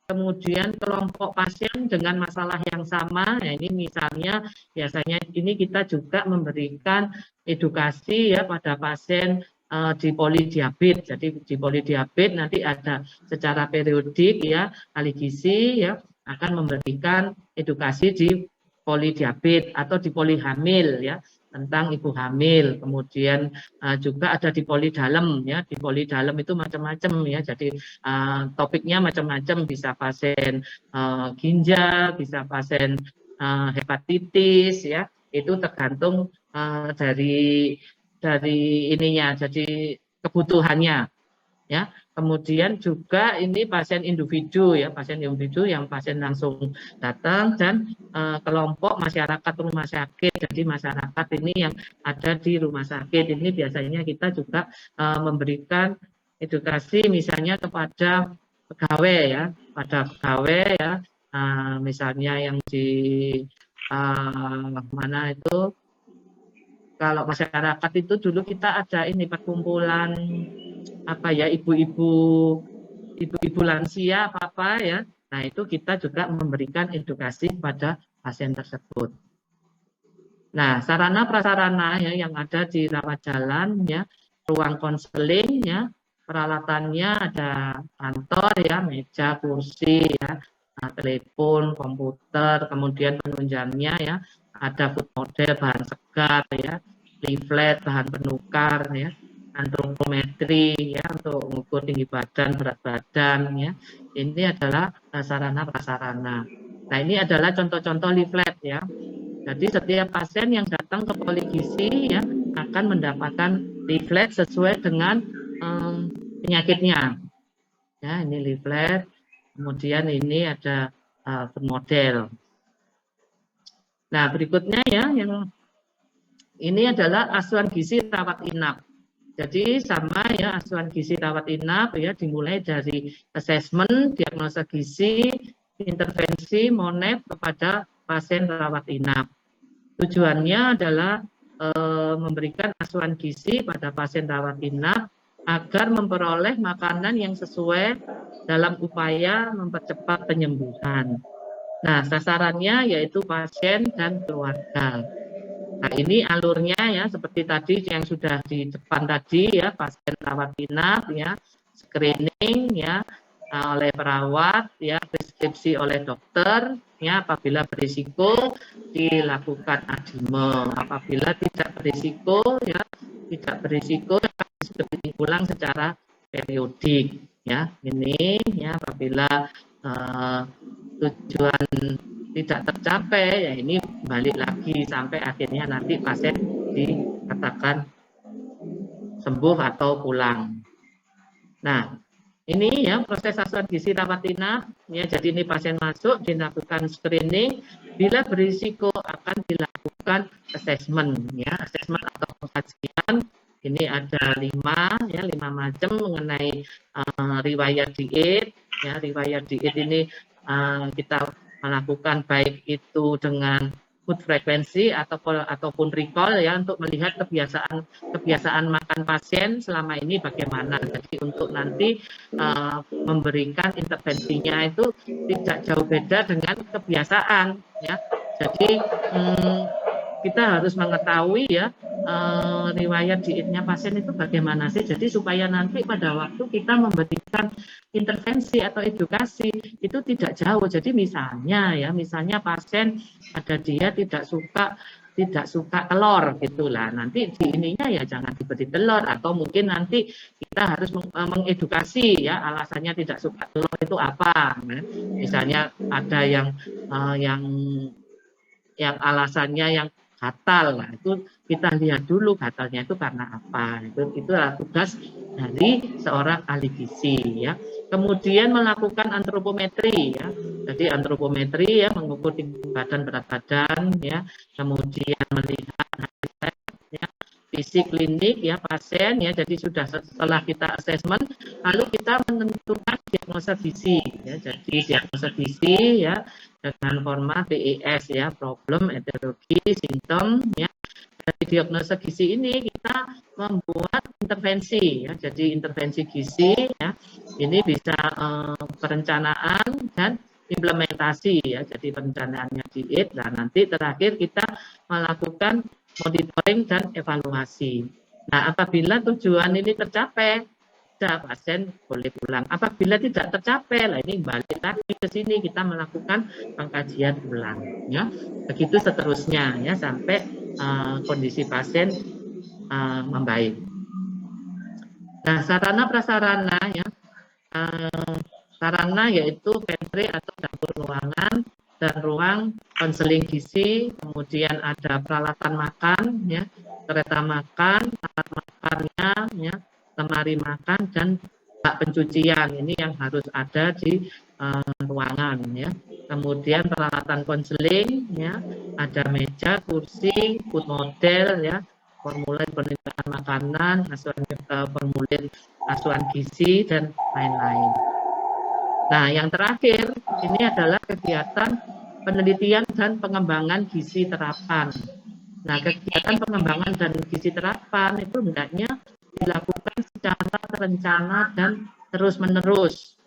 kemudian kelompok pasien dengan masalah yang sama. Nah, ini misalnya biasanya ini kita juga memberikan edukasi ya pada pasien di polidiabetes. Jadi di polidiabetes nanti ada secara periodik ya ahli gizi ya akan memberikan edukasi di polidiabetes atau di polihamil ya tentang ibu hamil. Kemudian juga ada di polidalam ya. Di polidalam itu macam-macam ya. Jadi topiknya macam-macam, bisa pasien ginjal, bisa pasien hepatitis ya. Itu tergantung dari ininya, jadi kebutuhannya ya. Kemudian juga ini pasien individu ya, pasien individu yang pasien langsung datang dan kelompok masyarakat rumah sakit. Jadi masyarakat ini yang ada di rumah sakit ini biasanya kita juga memberikan edukasi misalnya kepada pegawai ya, pada pegawai ya, misalnya yang di mana itu. Kalau masyarakat itu dulu kita ada ini perkumpulan apa ya, ibu-ibu lansia apa ya. Nah, itu kita juga memberikan edukasi pada pasien tersebut. Nah, sarana prasarana ya yang ada di rawat jalan ya, ruang konseling ya, peralatannya ada kantor ya, meja, kursi ya, telepon, komputer, kemudian penunjangnya ya, ada food model bahan segar ya, leaflet bahan penukar ya, antropometri ya untuk mengukur tinggi badan, berat badan ya. Ini adalah sarana prasarana. Nah, ini adalah contoh-contoh leaflet ya. Jadi setiap pasien yang datang ke Poligizi ya akan mendapatkan leaflet sesuai dengan penyakitnya. Ya, ini leaflet. Kemudian ini ada model. Nah, berikutnya ya yang ini adalah asuhan gizi rawat inap. Jadi sama ya, asuhan gizi rawat inap ya dimulai dari asesmen, diagnosa gizi, intervensi Monef kepada pasien rawat inap. Tujuannya adalah memberikan asuhan gizi pada pasien rawat inap agar memperoleh makanan yang sesuai dalam upaya mempercepat penyembuhan. Nah, sasarannya yaitu pasien dan keluarga. Nah, ini alurnya ya seperti tadi yang sudah di depan tadi ya, pasien rawat inap ya, screening ya oleh perawat ya, preskripsi oleh dokter ya, apabila berisiko dilakukan ADIME, apabila tidak berisiko ya, screening ulang secara periodik ya. Ini ya apabila tujuan tidak tercapai, ya ini balik lagi sampai akhirnya nanti pasien dikatakan sembuh atau pulang. Nah, ini ya proses asuhan gizi rawat inap ya. Jadi ini pasien masuk dilakukan screening, bila berisiko akan dilakukan assessment ya, assessment atau pengkajian. Ini ada 5 macam mengenai riwayat diet ya. Riwayat diet ini kita melakukan baik itu dengan food frequency ataupun recall ya, untuk melihat kebiasaan makan pasien selama ini bagaimana. Jadi untuk nanti memberikan intervensinya itu tidak jauh beda dengan kebiasaan ya. Jadi kita harus mengetahui ya riwayat dietnya pasien itu bagaimana sih. Jadi supaya nanti pada waktu kita memberikan intervensi atau edukasi itu tidak jauh. Jadi misalnya pasien ada dia tidak suka telur gitulah. Nanti di ininya ya jangan diberi telur, atau mungkin nanti kita harus mengedukasi ya alasannya tidak suka telur itu apa. Misalnya ada yang alasannya yang gatal, nah itu kita lihat dulu gatalnya itu karena apa. Itu adalah tugas dari seorang ahli gizi ya. Kemudian melakukan antropometri ya. Jadi antropometri ya, mengukur badan, berat badan ya. Kemudian melihat ya, fisik klinik ya pasien ya. Jadi setelah kita assessment, lalu kita menentukan diagnosa gizi ya. Jadi diagnosa gizi ya dengan format PES ya, problem, etiologi, simptom ya. Dari diagnosa gizi ini kita membuat intervensi ya. Jadi intervensi gizi ya ini bisa perencanaan dan implementasi ya. Jadi perencanaannya diet, dan nanti terakhir kita melakukan monitoring dan evaluasi. Nah, apabila tujuan ini tercapai, pasien boleh pulang. Apabila tidak tercapai, lah ini balik lagi ke sini, kita melakukan pengkajian ulang ya. Begitu seterusnya ya sampai kondisi pasien membaik. Nah, sarana prasarana ya, sarana yaitu pantry atau dapur ruangan dan ruang konseling gizi, kemudian ada peralatan makan ya, kereta makan, alat makannya ya, lemari makan, dan bak pencucian. Ini yang harus ada di ruangan ya. Kemudian peralatan konseling ya, ada meja, kursi, food model ya, formulir penelitian makanan, formulir asuhan gizi, dan lain-lain. Nah, yang terakhir ini adalah kegiatan penelitian dan pengembangan gizi terapan. Nah, kegiatan pengembangan dan gizi terapan itu hendaknya dilakukan secara terencana dan terus-menerus.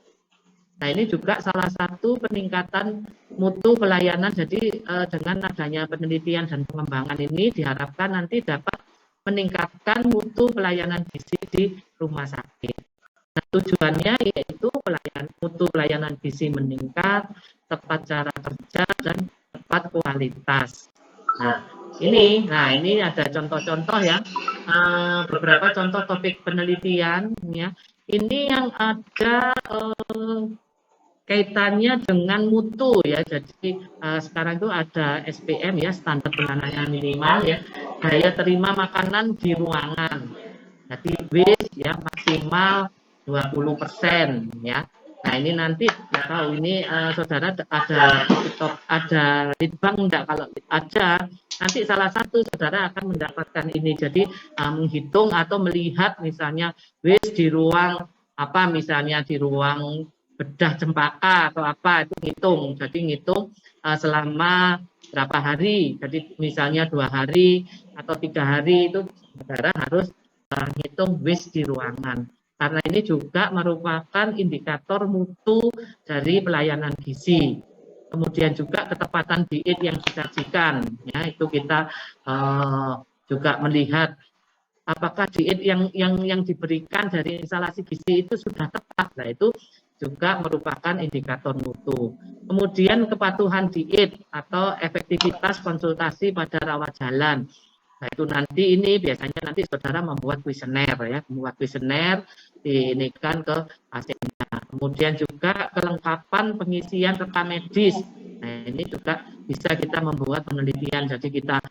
Nah, ini juga salah satu peningkatan mutu pelayanan. Jadi dengan adanya penelitian dan pengembangan ini diharapkan nanti dapat meningkatkan mutu pelayanan gizi di rumah sakit. Nah, tujuannya yaitu mutu pelayanan gizi meningkat, tepat cara kerja, dan tepat kualitas. Nah, ini ada contoh-contoh ya, beberapa contoh topik penelitian ya. Ini yang ada kaitannya dengan mutu ya. Jadi sekarang itu ada SPM ya, standar penanganan minimal ya, daya terima makanan di ruangan. Jadi WIS ya maksimal 20% ya. Nah, ini nanti nggak tahu ini saudara ada litbang enggak. Kalau ada, nanti salah satu saudara akan mendapatkan ini. Jadi menghitung atau melihat misalnya WIS di ruang apa, misalnya di ruang bedah cempaka atau apa itu ngitung. Jadi ngitung selama berapa hari. Jadi misalnya 2 hari atau 3 hari itu saudara harus ngitung waste di ruangan. Karena ini juga merupakan indikator mutu dari pelayanan gizi. Kemudian juga ketepatan diet yang disajikan, ya itu kita juga melihat apakah diet yang diberikan dari instalasi gizi itu sudah tepat. Nah, itu juga merupakan indikator mutu. Kemudian kepatuhan diet atau efektivitas konsultasi pada rawat jalan. Nah, itu nanti ini biasanya nanti saudara membuat kuesioner ya, membuat kuesioner diinikan ke pasiennya. Kemudian juga kelengkapan pengisian rekam medis. Nah, ini juga bisa kita membuat penelitian. Jadi kita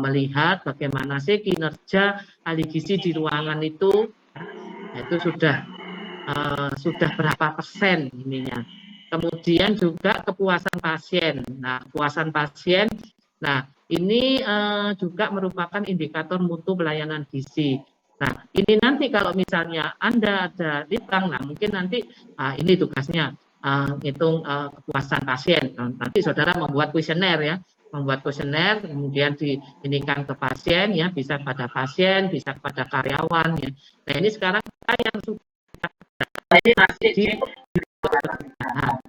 melihat bagaimana sih kinerja ahli gizi di ruangan itu, nah, itu sudah berapa persen ininya. Kemudian juga kepuasan pasien. Nah, kepuasan pasien, nah ini juga merupakan indikator mutu pelayanan gizi. Nah, ini nanti kalau misalnya Anda ada litbang, nah mungkin nanti ini tugasnya hitung kepuasan pasien. Nanti saudara membuat kuesioner ya, membuat kuesioner, kemudian diinikan ke pasien ya, bisa pada pasien, bisa pada karyawan ya. Nah, ini sekarang kita yang sudah masih di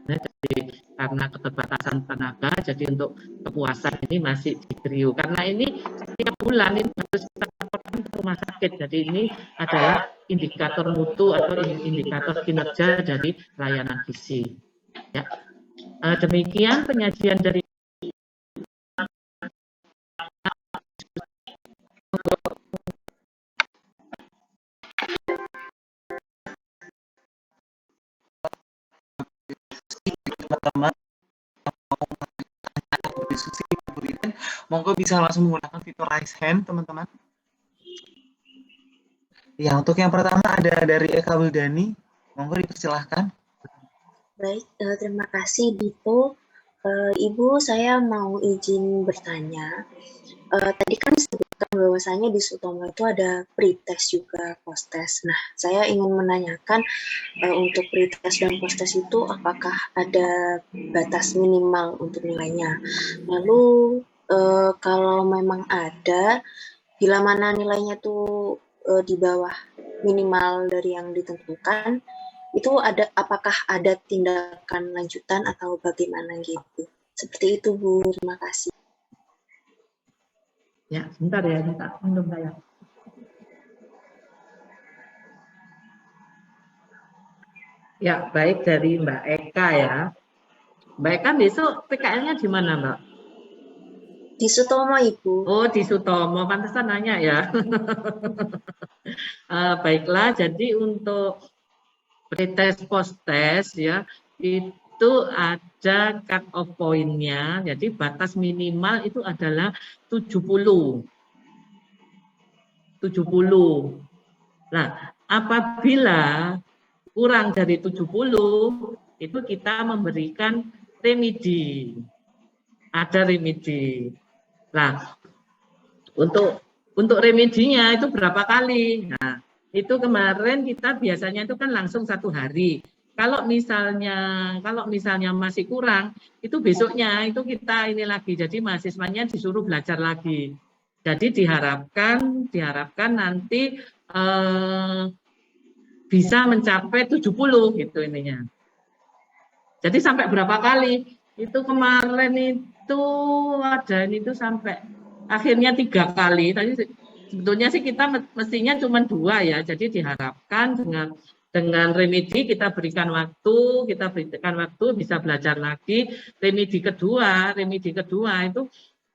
jadi karena keterbatasan tenaga, jadi untuk kepuasan ini masih di Trio. Karena ini setiap bulan ini harus kita laporkan ke rumah sakit. Jadi ini adalah indikator mutu atau indikator kinerja dari layanan gizi. Ya. Demikian penyajian dari
teman-teman diskusi kemudian monggo bisa langsung menggunakan fitur raise hand teman-teman. Ya, untuk yang pertama ada dari Eka Wildani, monggo dipersilahkan.
Baik, terima kasih Dito. Ibu, saya mau izin bertanya. Tadi kan disebutkan bahwasanya di Sutomo itu ada pretest juga post-test. Nah, saya ingin menanyakan untuk pretest dan post-test itu apakah ada batas minimal untuk nilainya? Lalu kalau memang ada, bila mana nilainya tuh di bawah minimal dari yang ditentukan, itu apakah ada tindakan lanjutan atau bagaimana gitu? Seperti itu Bu, terima kasih.
ya, sebentar ya, minta minum saya. Ya, baik dari Mbak Eka ya. Mbak Eka besok PKL-nya di mana, Mbak?
Di Sutomo, Ibu.
Oh, di Sutomo, pantesan nanya ya. Baiklah, jadi untuk pretest post-test ya, itu ada cut off point-nya, jadi batas minimal itu adalah 70. Nah, apabila kurang dari 70, itu kita memberikan remedi. Ada remedi. Nah, untuk remedinya itu berapa kali? Nah, itu kemarin kita biasanya itu kan langsung 1 hari. Kalau misalnya masih kurang, itu besoknya itu kita ini lagi. Jadi mahasiswanya disuruh belajar lagi. Jadi diharapkan nanti bisa mencapai 70 gitu ininya. Jadi sampai berapa kali? Itu kemarin itu ada ini tuh sampai akhirnya 3 kali. Tadi sebetulnya sih kita mestinya cuma 2 ya. Jadi diharapkan dengan remedi kita berikan waktu bisa belajar lagi. Remedi kedua itu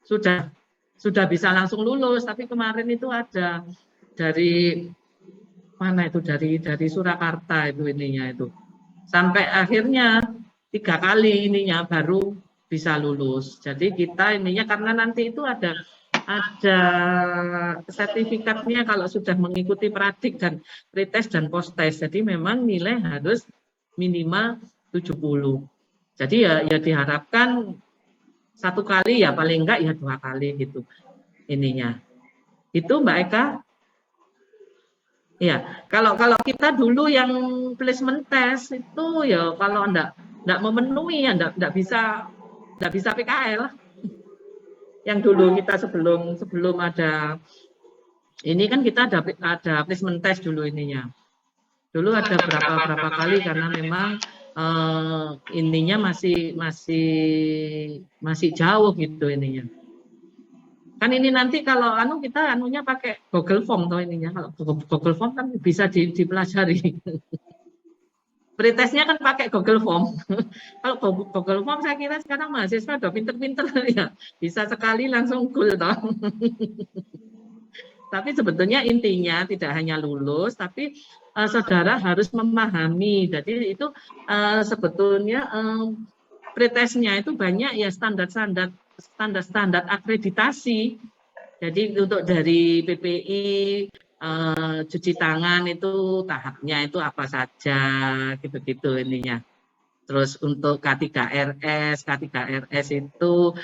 sudah bisa langsung lulus. Tapi kemarin itu ada dari mana itu dari Surakarta itu ininya itu. Sampai akhirnya 3 kali ininya baru bisa lulus. Jadi kita ininya karena nanti itu ada sertifikatnya kalau sudah mengikuti pradik dan pretest dan post-test. Jadi memang nilai harus minimal 70. Jadi ya diharapkan 1 kali ya paling enggak ya 2 kali gitu ininya. Itu Mbak Eka. Iya, kalau kalau kita dulu yang placement test itu ya kalau enggak memenuhi ya enggak bisa PKL. Yang dulu kita sebelum sebelum ada ini kan kita ada placement test dulu ininya. Dulu ada berapa kali karena memang ininya masih jauh gitu ininya. Kan ini nanti kalau kita anunya pakai Google Form toh ininya. Kalau Google Form kan bisa dipelajari. Pretestnya kan pakai Google Form. Kalau Google Form saya kira sekarang mahasiswa udah pinter-pinter ya. Bisa sekali langsung goal toh. Tapi sebetulnya intinya tidak hanya lulus, tapi saudara harus memahami. Jadi itu sebetulnya pretestnya itu banyak ya standar-standar akreditasi. Jadi untuk dari PPI cuci tangan itu tahapnya itu apa saja gitu-gitu ininya. Terus untuk K3RS itu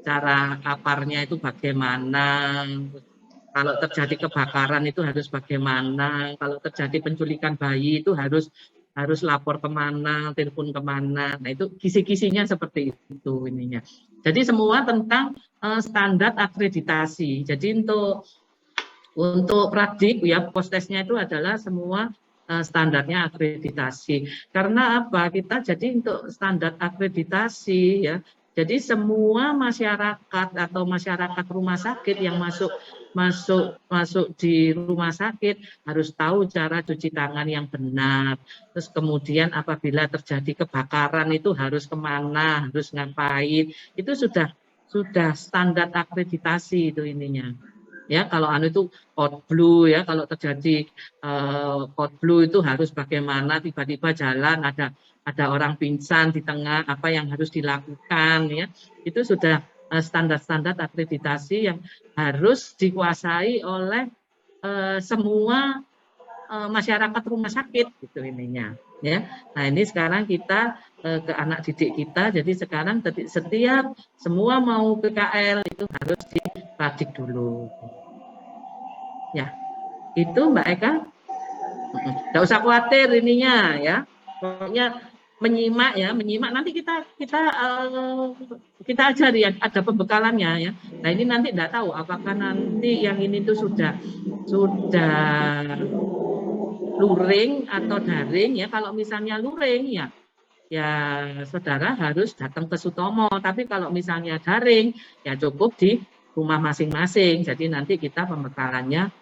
cara aparnya itu bagaimana, kalau terjadi kebakaran itu harus bagaimana, kalau terjadi penculikan bayi itu harus lapor kemana, telepon kemana. Nah itu kisi-kisinya seperti itu ininya. Jadi semua tentang standar akreditasi. Jadi untuk pradik ya postesnya itu adalah semua standarnya akreditasi. Karena apa? Kita jadi untuk standar akreditasi ya. Jadi semua masyarakat atau masyarakat rumah sakit yang masuk di rumah sakit harus tahu cara cuci tangan yang benar. Terus kemudian apabila terjadi kebakaran itu harus kemana, harus ngapain. Itu sudah standar akreditasi itu ininya. Ya kalau itu code blue ya, kalau terjadi code blue itu harus bagaimana, tiba-tiba jalan ada orang pingsan di tengah, apa yang harus dilakukan ya. Itu sudah standar-standar akreditasi yang harus dikuasai oleh semua masyarakat rumah sakit gitu ininya ya. Nah ini sekarang kita ke anak didik kita, jadi sekarang setiap semua mau PKL itu harus dipradik dulu ya. Itu Mbak Eka, nggak usah khawatir ininya ya, pokoknya menyimak nanti kita ajari ya, ada pembekalannya ya. Nah ini nanti enggak tahu apakah nanti yang ini tuh sudah luring atau daring ya. Kalau misalnya luring ya saudara harus datang ke Sutomo, tapi kalau misalnya daring ya cukup di rumah masing-masing. Jadi nanti kita pembekalannya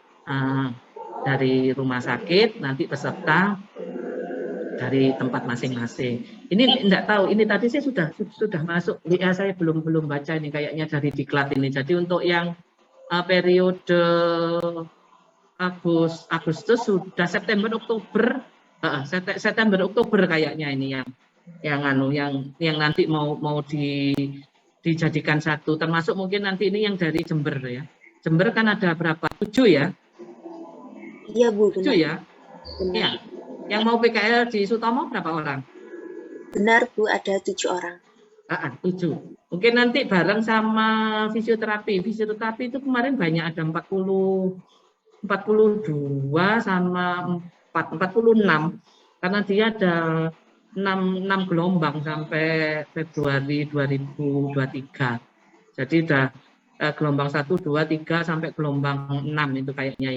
dari rumah sakit, nanti peserta dari tempat masing-masing. Ini enggak tahu, ini tadi saya sudah masuk, ya saya belum baca ini kayaknya dari diklat ini. Jadi untuk yang periode Agustus sudah September Oktober kayaknya ini yang nanti mau dijadikan satu, termasuk mungkin nanti ini yang dari Jember ya. Jember kan ada berapa? 7 ya?
Iya Bu.
7 ya? Iya. Yang mau PKL di Sutomo berapa orang?
Benar Bu, ada 7 orang.
7. Mungkin nanti bareng sama fisioterapi. Fisioterapi itu kemarin banyak, ada 42 sama 46. Karena dia ada 6 gelombang sampai Februari 2023. Jadi udah gelombang 1, 2, 3 sampai gelombang 6 itu kayaknya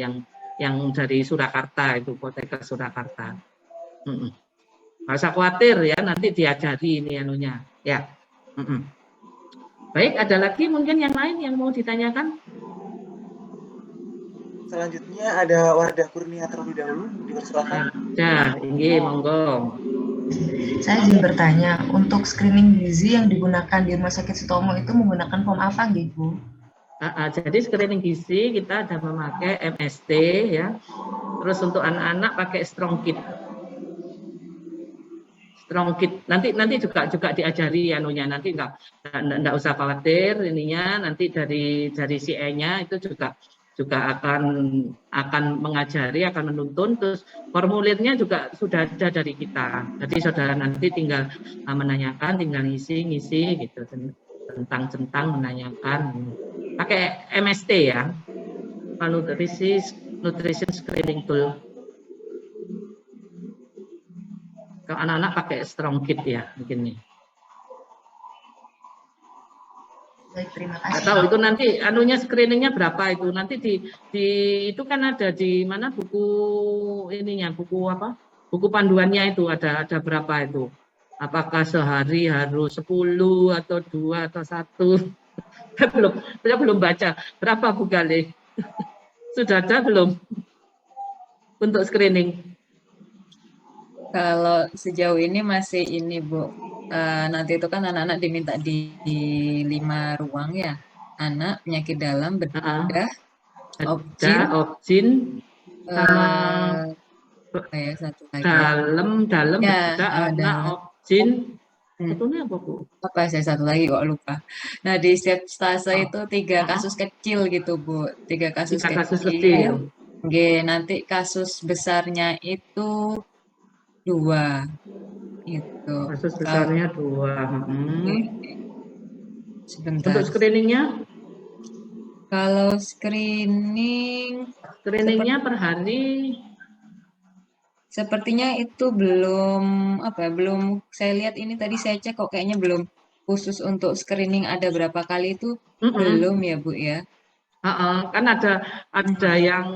yang dari Surakarta itu, Poteker Surakarta. Nggak usah khawatir ya, nanti diajari ini anunya ya. Baik, ada lagi mungkin yang lain yang mau ditanyakan?
Selanjutnya ada Wardah Kurnia terlebih dahulu, dipersilakan.
Ya, ini monggo.
Saya ingin bertanya, untuk screening gizi yang digunakan di Rumah Sakit Sutomo itu menggunakan form apa, Bu?
Jadi screening gizi kita ada memakai MST ya. Terus untuk anak-anak pakai Strong Kit. Nanti juga diajari anunya, nanti enggak usah khawatir ininya, nanti dari CE-nya itu juga akan mengajari, akan menuntun. Terus formulirnya juga sudah ada dari kita. Jadi saudara nanti tinggal menanyakan, tinggal ngisi gitu, tentang menanyakan. Pakai MST ya, malnutrisi nutrition screening tool. Kalau anak-anak pakai strong kit ya mungkin nih.
Baik, terima kasih.
Atau itu nanti anunya screeningnya berapa itu nanti di itu kan ada di mana buku ininya buku apa buku panduannya itu ada berapa itu apakah sehari harus 10 atau 2 atau 1 saya belum baca berapa Bu Galih sudah ada belum untuk screening.
Kalau sejauh ini masih ini Bu, nanti itu kan anak-anak diminta di 5 ruang ya, anak, penyakit dalam, bedah,
objin, sama
ya satu lagi.
dalam
Ya,
bedah, anak, objin, satunya apa Bu?
Apa saya satu lagi kok lupa. Nah di setiap stase itu 3 kasus kecil gitu Bu, 3 kasus kecil. Oke, nanti kasus besarnya itu 2 itu.
Kasus besarnya 2.
Sebentar.
Untuk screeningnya?
Kalau screeningnya
per hari
sepertinya itu belum belum saya lihat ini tadi saya cek kok kayaknya belum khusus untuk screening ada berapa kali itu belum ya Bu ya.
Kan ada yang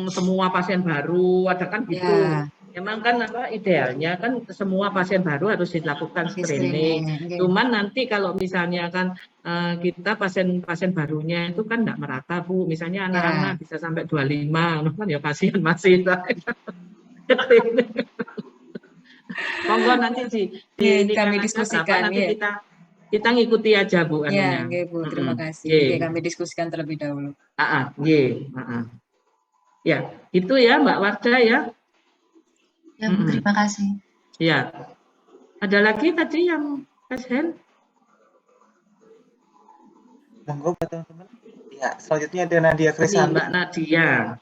semua pasien baru, ada kan gitu. Ya. Memang kan idealnya kan semua pasien baru harus dilakukan screening. Cuman nanti kalau misalnya kan kita pasien barunya itu kan enggak merata Bu. Misalnya anak-anak bisa sampai 25, kan ya kasihan masih. Monggo nanti
kami diskusikan
nanti kita ngikuti aja Bu anunya.
Ya, Bu, terima kasih. Kami diskusikan terlebih dahulu.
Ya, itu ya Mbak Wardah ya.
Ya, Bu, terima kasih.
Ya. Ada lagi tadi yang hand?
Monggo buat teman-teman. Ya, selanjutnya ada Nadia Krisanti.
Mbak Nadia.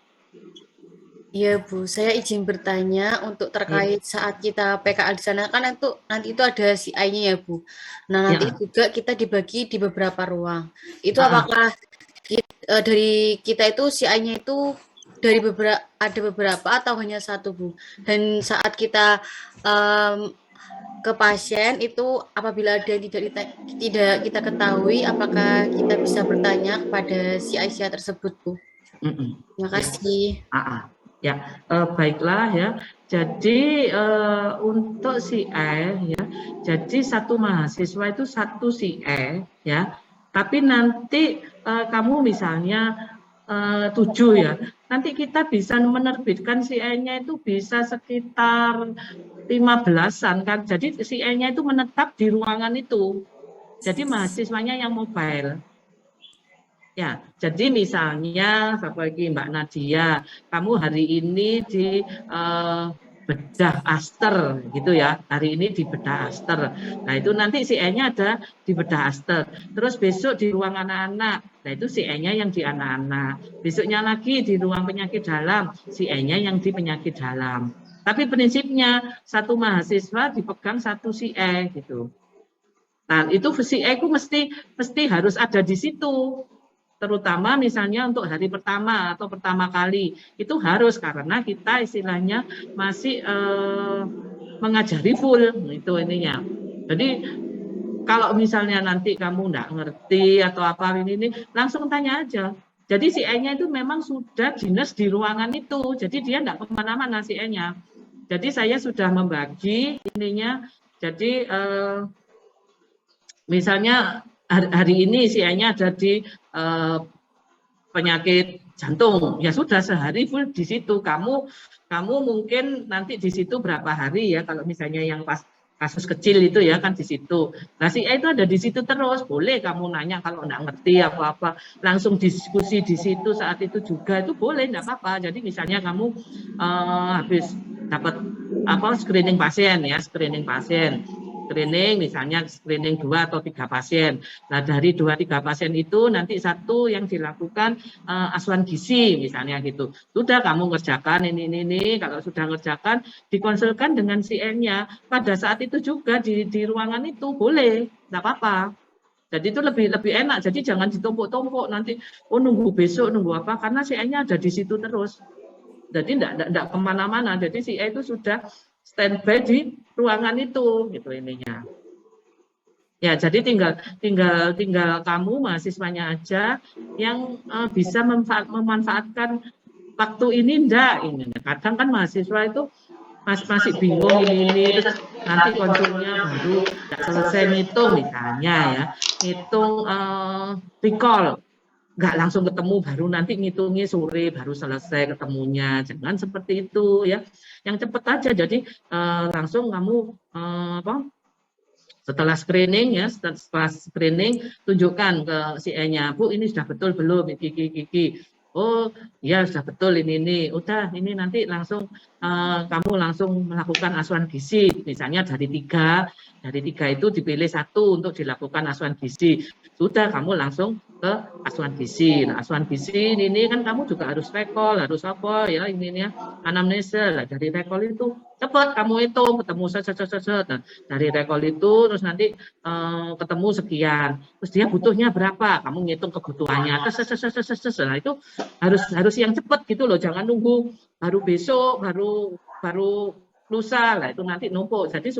Iya Bu, saya izin bertanya untuk terkait saat kita PKL di sana kan nanti itu ada CI-nya ya Bu. Nah nanti juga kita dibagi di beberapa ruang. Itu apakah dari kita itu CI-nya itu dari ada beberapa atau hanya satu Bu? Dan saat kita ke pasien itu apabila ada yang tidak kita ketahui, apakah kita bisa bertanya kepada CI tersebut Bu? Terima kasih.
Ya, baiklah ya. Jadi untuk CI ya, jadi satu mahasiswa itu satu CI ya. Tapi nanti kamu misalnya 7 ya. Nanti kita bisa menerbitkan CI-nya itu bisa sekitar 15-an kan. Jadi CI-nya itu menetap di ruangan itu. Jadi mahasiswanya yang mobile. Ya, jadi misalnya seperti Mbak Nadia, kamu hari ini di bedah aster gitu ya, hari ini di bedah aster. Nah itu nanti CI-nya ada di bedah aster. Terus besok di ruang anak-anak, nah itu CI-nya yang di anak-anak. Besoknya lagi di ruang penyakit dalam, CI-nya yang di penyakit dalam. Tapi prinsipnya satu mahasiswa dipegang satu CI gitu. Nah itu CI itu mesti harus ada di situ. Terutama misalnya untuk hari pertama atau pertama kali itu harus karena kita istilahnya masih mengajari full itu ininya. Jadi kalau misalnya nanti kamu enggak ngerti atau apa ini langsung tanya aja. Jadi CI-nya itu memang sudah dinas di ruangan itu. Jadi dia enggak kemana-mana CI-nya. Jadi saya sudah membagi ininya. Jadi misalnya hari ini CI-nya ada di penyakit jantung, ya sudah sehari full di situ. Kamu mungkin nanti di situ berapa hari ya kalau misalnya yang pas kasus kecil itu ya kan di situ. Nah CI itu ada di situ terus, boleh kamu nanya kalau nggak ngerti apa-apa, langsung diskusi di situ saat itu juga itu boleh, nggak apa-apa. Jadi misalnya kamu habis dapat screening pasien ya, screening misalnya screening 2 atau 3 pasien. Nah dari 2-3 pasien itu nanti satu yang dilakukan asuhan gizi misalnya gitu. Sudah kamu ngerjakan ini, kalau sudah ngerjakan dikonsulkan dengan CN-nya. Pada saat itu juga di ruangan itu boleh, nggak apa-apa. Jadi itu lebih enak. Jadi jangan ditumpuk-tumpuk nanti nunggu besok nunggu apa karena CN-nya ada di situ terus. Jadi enggak kemana-mana. Jadi si A itu sudah standby di ruangan itu, gitu ininya. Ya, jadi tinggal kamu mahasiswanya aja yang bisa memanfaatkan waktu ini enggak ini. Kadang kan mahasiswa itu masih bingung ini terus nanti konsulnya baru enggak selesai ngitung misalnya ya. Ngitung recall enggak langsung ketemu, baru nanti ngitungnya sore baru selesai ketemunya. Jangan seperti itu ya. Yang cepat aja. Jadi langsung kamu setelah screening ya, setelah screening tunjukkan ke si E-nya, Bu ini sudah betul belum, Kiki. Oh ya sudah betul ini. Udah ini nanti langsung kamu langsung melakukan asuhan gizi, misalnya dari tiga itu dipilih satu untuk dilakukan asuhan gizi. Sudah kamu langsung ke asuhan gizi. Nah, asuhan gizi ini kan kamu juga harus recall, harus apa ya ini anamnesa. Nah, dari recall itu cepat kamu hitung, ketemu nah, dari recall itu terus nanti ketemu sekian, terus dia butuhnya berapa, kamu ngitung kebutuhannya, nah itu harus yang cepat gitu loh, jangan nunggu baru besok, baru lusa lah, itu nanti numpuk. Jadi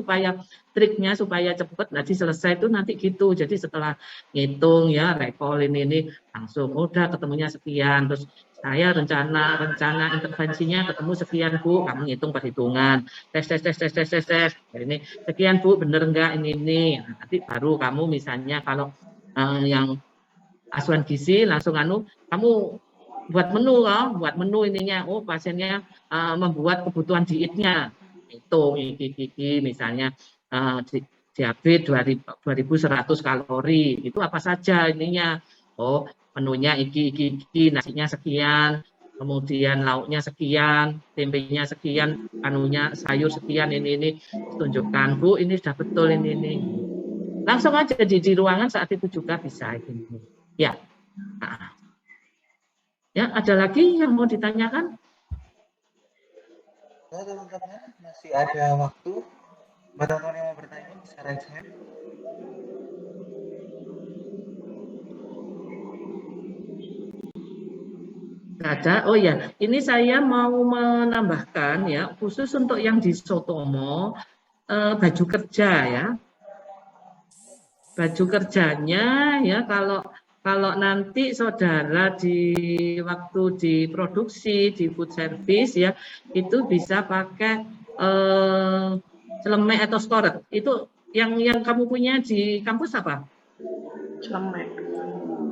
triknya supaya cepat nanti selesai itu nanti gitu. Jadi setelah ngitung ya recall ini langsung udah ketemunya sekian, terus saya rencana intervensinya ketemu sekian Bu, kamu ngitung perhitungan, tes. Ini sekian Bu, bener enggak ini. Nah, nanti baru kamu misalnya kalau yang asuhan gizi langsung kamu buat menu ininya. Oh pasiennya membuat kebutuhan dietnya itu misalnya diabetes 2100 kalori, itu apa saja ininya. Oh menunya iki, nasinya sekian, kemudian lauknya sekian, tempenya sekian, sayur sekian, ini tunjukkan Bu, ini sudah betul ini. Langsung aja di ruangan saat itu juga bisa ini. Ya. Nah. Ya, ada lagi yang mau ditanyakan?
Ya, teman-teman, masih ada waktu. Buat teman-teman yang mau bertanya, bisa raise hand.
Ada. Oh ya, ini saya mau menambahkan ya, khusus untuk yang di Sotomo, baju kerja ya. Baju kerjanya ya kalau nanti saudara waktu diproduksi di food service ya, itu bisa pakai celemek atau skoret. Itu yang kamu punya di kampus apa?
Celemek.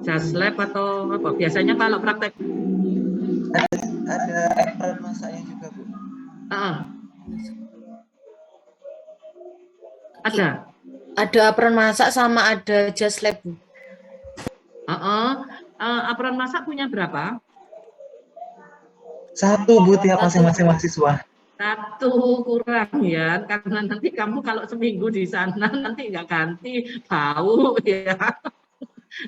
Just lab atau apa? Biasanya kalau praktek
ada apron masaknya juga Bu.
Ada apron masak sama ada just lab Bu.
Apron masak punya berapa?
Satu Bu tiap masing-masing mahasiswa.
Satu kurang ya, karena nanti kamu kalau seminggu di sana nanti nggak ganti, bau ya,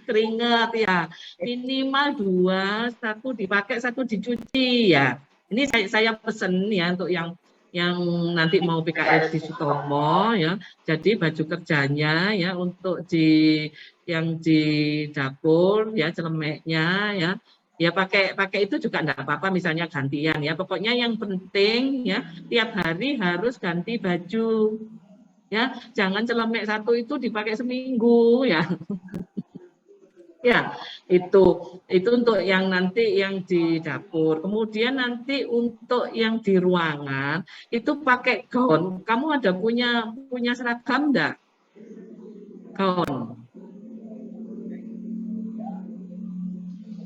keringat ya. Minimal 2, satu dipakai, satu dicuci ya. Ini saya pesen ya untuk yang nanti mau PKL di Sutomo ya. Jadi baju kerjanya ya untuk yang di dapur ya, celemeknya ya. Ya pakai itu juga enggak apa-apa, misalnya gantian ya. Pokoknya yang penting ya tiap hari harus ganti baju. Ya, jangan celemek satu itu dipakai seminggu ya. Ya, itu untuk yang nanti yang di dapur. Kemudian nanti untuk yang di ruangan itu pakai gaun. Kamu ada punya seragam enggak? Gaun.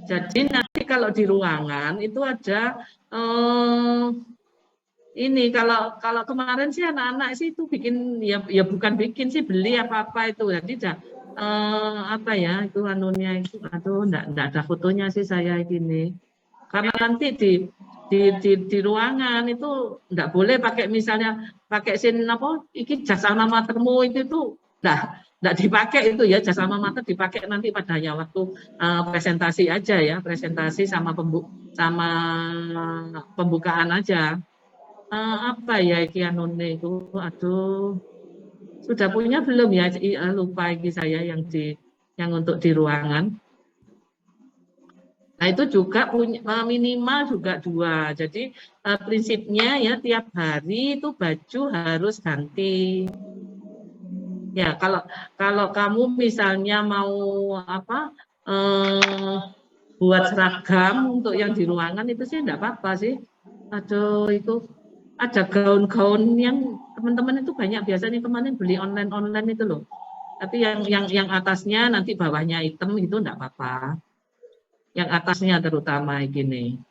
Jadi nanti kalau di ruangan itu ada ini kalau kemarin sih anak-anak sih itu bikin ya bukan bikin sih, beli apa-apa itu. Jadi apa ya itu anunya itu, aduh enggak ada fotonya sih saya ini. Karena nanti di ruangan itu enggak boleh pakai, misalnya pakai iki jas alma matermu itu tuh enggak dipakai itu ya, jas alma mater dipakai nanti padanya waktu presentasi aja ya, presentasi sama pembukaan aja. Apa ya iki anune itu, aduh sudah punya belum ya, lupa iki saya yang untuk di ruangan. Nah, itu juga punya minimal juga 2. Jadi prinsipnya ya tiap hari itu baju harus ganti. Ya, kalau kamu misalnya mau apa buat seragam untuk yang di ruangan itu sih enggak apa-apa sih. Aduh, itu ada gaun-gaun yang teman-teman itu banyak biasanya kemarin beli online itu loh. Tapi yang atasnya nanti bawahnya hitam itu enggak apa-apa. Yang atasnya terutama gini.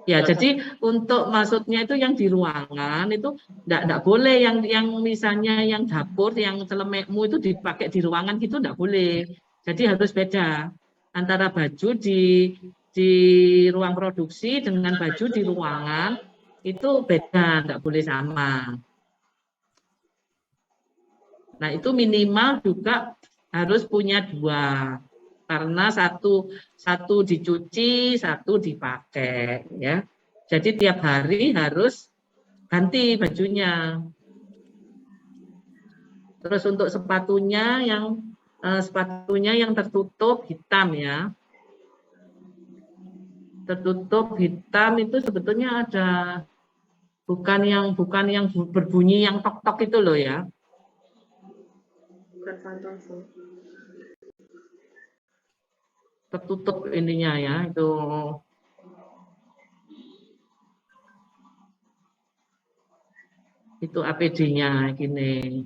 Ya, jadi untuk maksudnya itu yang di ruangan itu enggak boleh yang misalnya yang dapur, yang celemekmu itu dipakai di ruangan gitu enggak boleh. Jadi harus beda antara baju di ruang produksi dengan baju di ruangan itu beda, enggak boleh sama. Nah, itu minimal juga harus punya 2. Karena satu dicuci, satu dipakai, ya. Jadi tiap hari harus ganti bajunya. Terus untuk sepatunya yang tertutup hitam ya. Tertutup hitam itu sebetulnya ada bukan yang berbunyi yang tok-tok itu loh ya.
Bukan pantun sih.
Tertutup ininya ya, itu APD-nya gini.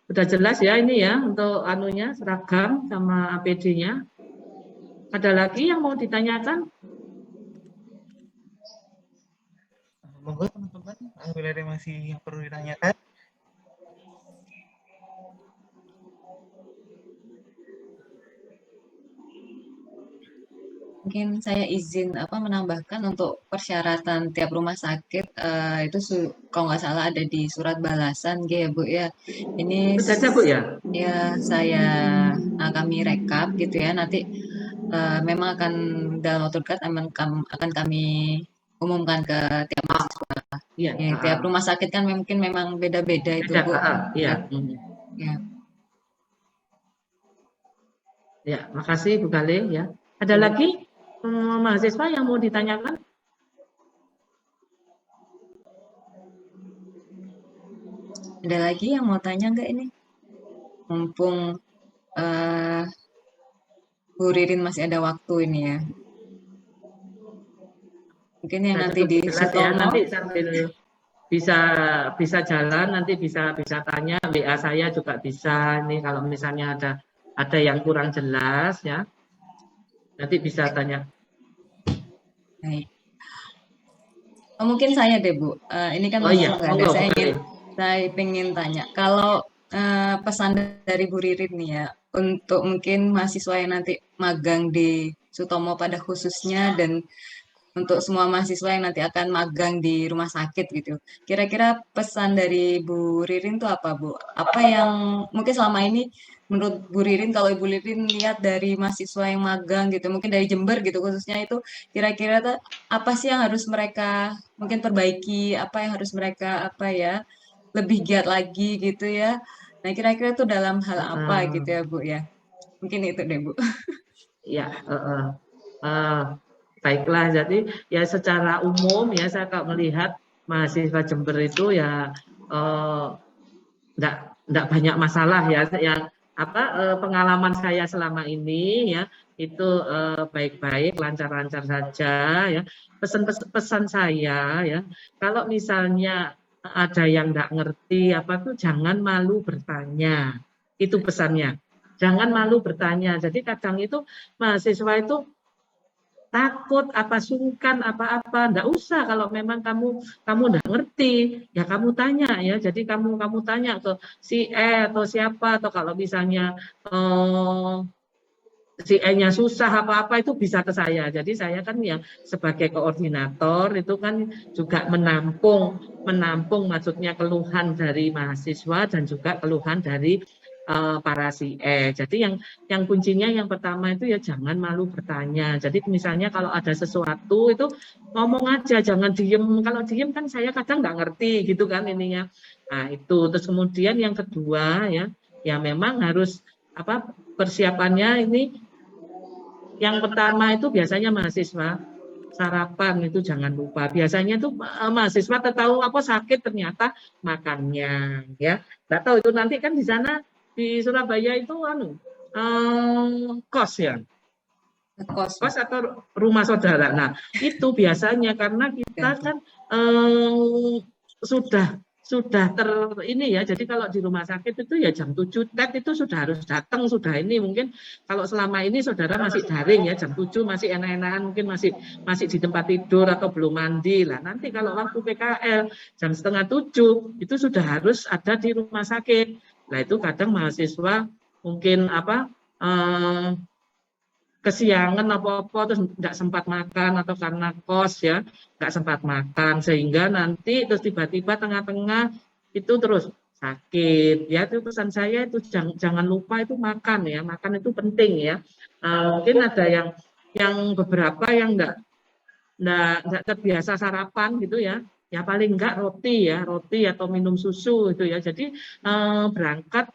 Udah jelas ya ini ya untuk anunya seragam sama APD-nya. Ada lagi yang mau ditanyakan?
Monggo teman-teman, apabila ada masih yang perlu ditanyakan.
Mungkin saya izin menambahkan untuk persyaratan tiap rumah sakit itu kalau nggak salah ada di surat balasan ya Bu ya. Ini
Sudah Bu ya?
ya kami rekap gitu ya, nanti memang akan dalam waktu dekat akan kami umumkan ke tiap mahasiswa.
Iya.
Ya, tiap rumah sakit kan mungkin memang beda-beda itu Bu.
Iya.
Ya.
Ya, makasih Bu Kale ya. Ada lagi mahasiswa yang mau ditanyakan?
Ada lagi yang mau tanya nggak ini? Mumpung Bu Ririn masih ada waktu ini ya. Mungkin yang nanti di Sutomo.
Ya, nanti sambil bisa jalan, nanti bisa tanya, WA saya juga bisa. Ini kalau misalnya ada yang kurang jelas ya, nanti bisa tanya.
Baik. Mungkin saya deh Bu. Ini kan saya ingin tanya. Kalau pesan dari Bu Ririn nih ya, untuk mungkin mahasiswa yang nanti magang di Sutomo pada khususnya dan untuk semua mahasiswa yang nanti akan magang di rumah sakit gitu. Kira-kira pesan dari Bu Ririn itu apa Bu? Apa yang mungkin selama ini menurut Bu Ririn, kalau Ibu Ririn lihat dari mahasiswa yang magang gitu, mungkin dari Jember gitu khususnya, itu kira-kira apa sih yang harus mereka mungkin perbaiki, apa yang harus mereka lebih giat lagi gitu ya. Nah, kira-kira itu dalam hal apa gitu ya Bu ya. Mungkin itu deh Bu.
Ya, baiklah. Jadi ya secara umum ya saya kalau melihat mahasiswa Jember itu ya enggak banyak masalah ya. Yang pengalaman saya selama ini ya itu baik-baik, lancar-lancar saja ya. Pesan saya ya, kalau misalnya ada yang enggak ngerti tuh jangan malu bertanya. Itu pesannya. Jangan malu bertanya. Jadi kadang itu mahasiswa itu takut sungkan apa-apa, enggak usah. Kalau memang kamu enggak ngerti ya kamu tanya ya. Jadi kamu tanya ke si atau siapa, atau kalau misalnya si E-nya susah apa-apa itu bisa ke saya. Jadi saya kan yang sebagai koordinator itu kan juga menampung maksudnya keluhan dari mahasiswa dan juga keluhan dari para CE. Jadi yang kuncinya yang pertama itu ya jangan malu bertanya. Jadi misalnya kalau ada sesuatu itu ngomong aja, jangan diem. Kalau diem kan saya kadang nggak ngerti gitu kan ininya. Nah itu. Terus kemudian yang kedua ya memang harus persiapannya ini. Yang pertama itu biasanya mahasiswa sarapan itu jangan lupa. Biasanya tuh mahasiswa tahu apa sakit ternyata makannya ya. Nggak tahu itu nanti kan di sana di Surabaya itu kos ya. Kos atau rumah saudara. Nah, itu biasanya karena kita kan sudah ini ya, jadi kalau di rumah sakit itu ya jam 7 tet itu sudah harus datang, sudah ini mungkin kalau selama ini saudara masih daring ya, jam 7 masih enak-enakan, mungkin masih di tempat tidur atau belum mandi lah. Nanti kalau waktu PKL jam 6:30 itu sudah harus ada di rumah sakit. Nah itu kadang mahasiswa mungkin kesiangan apa-apa terus nggak sempat makan atau karena kos ya nggak sempat makan sehingga nanti terus tiba-tiba tengah-tengah itu terus sakit ya. Itu pesan saya itu jangan lupa itu makan ya, makan itu penting ya. Mungkin ada yang beberapa yang nggak terbiasa sarapan gitu ya paling enggak roti atau minum susu itu ya. Jadi berangkat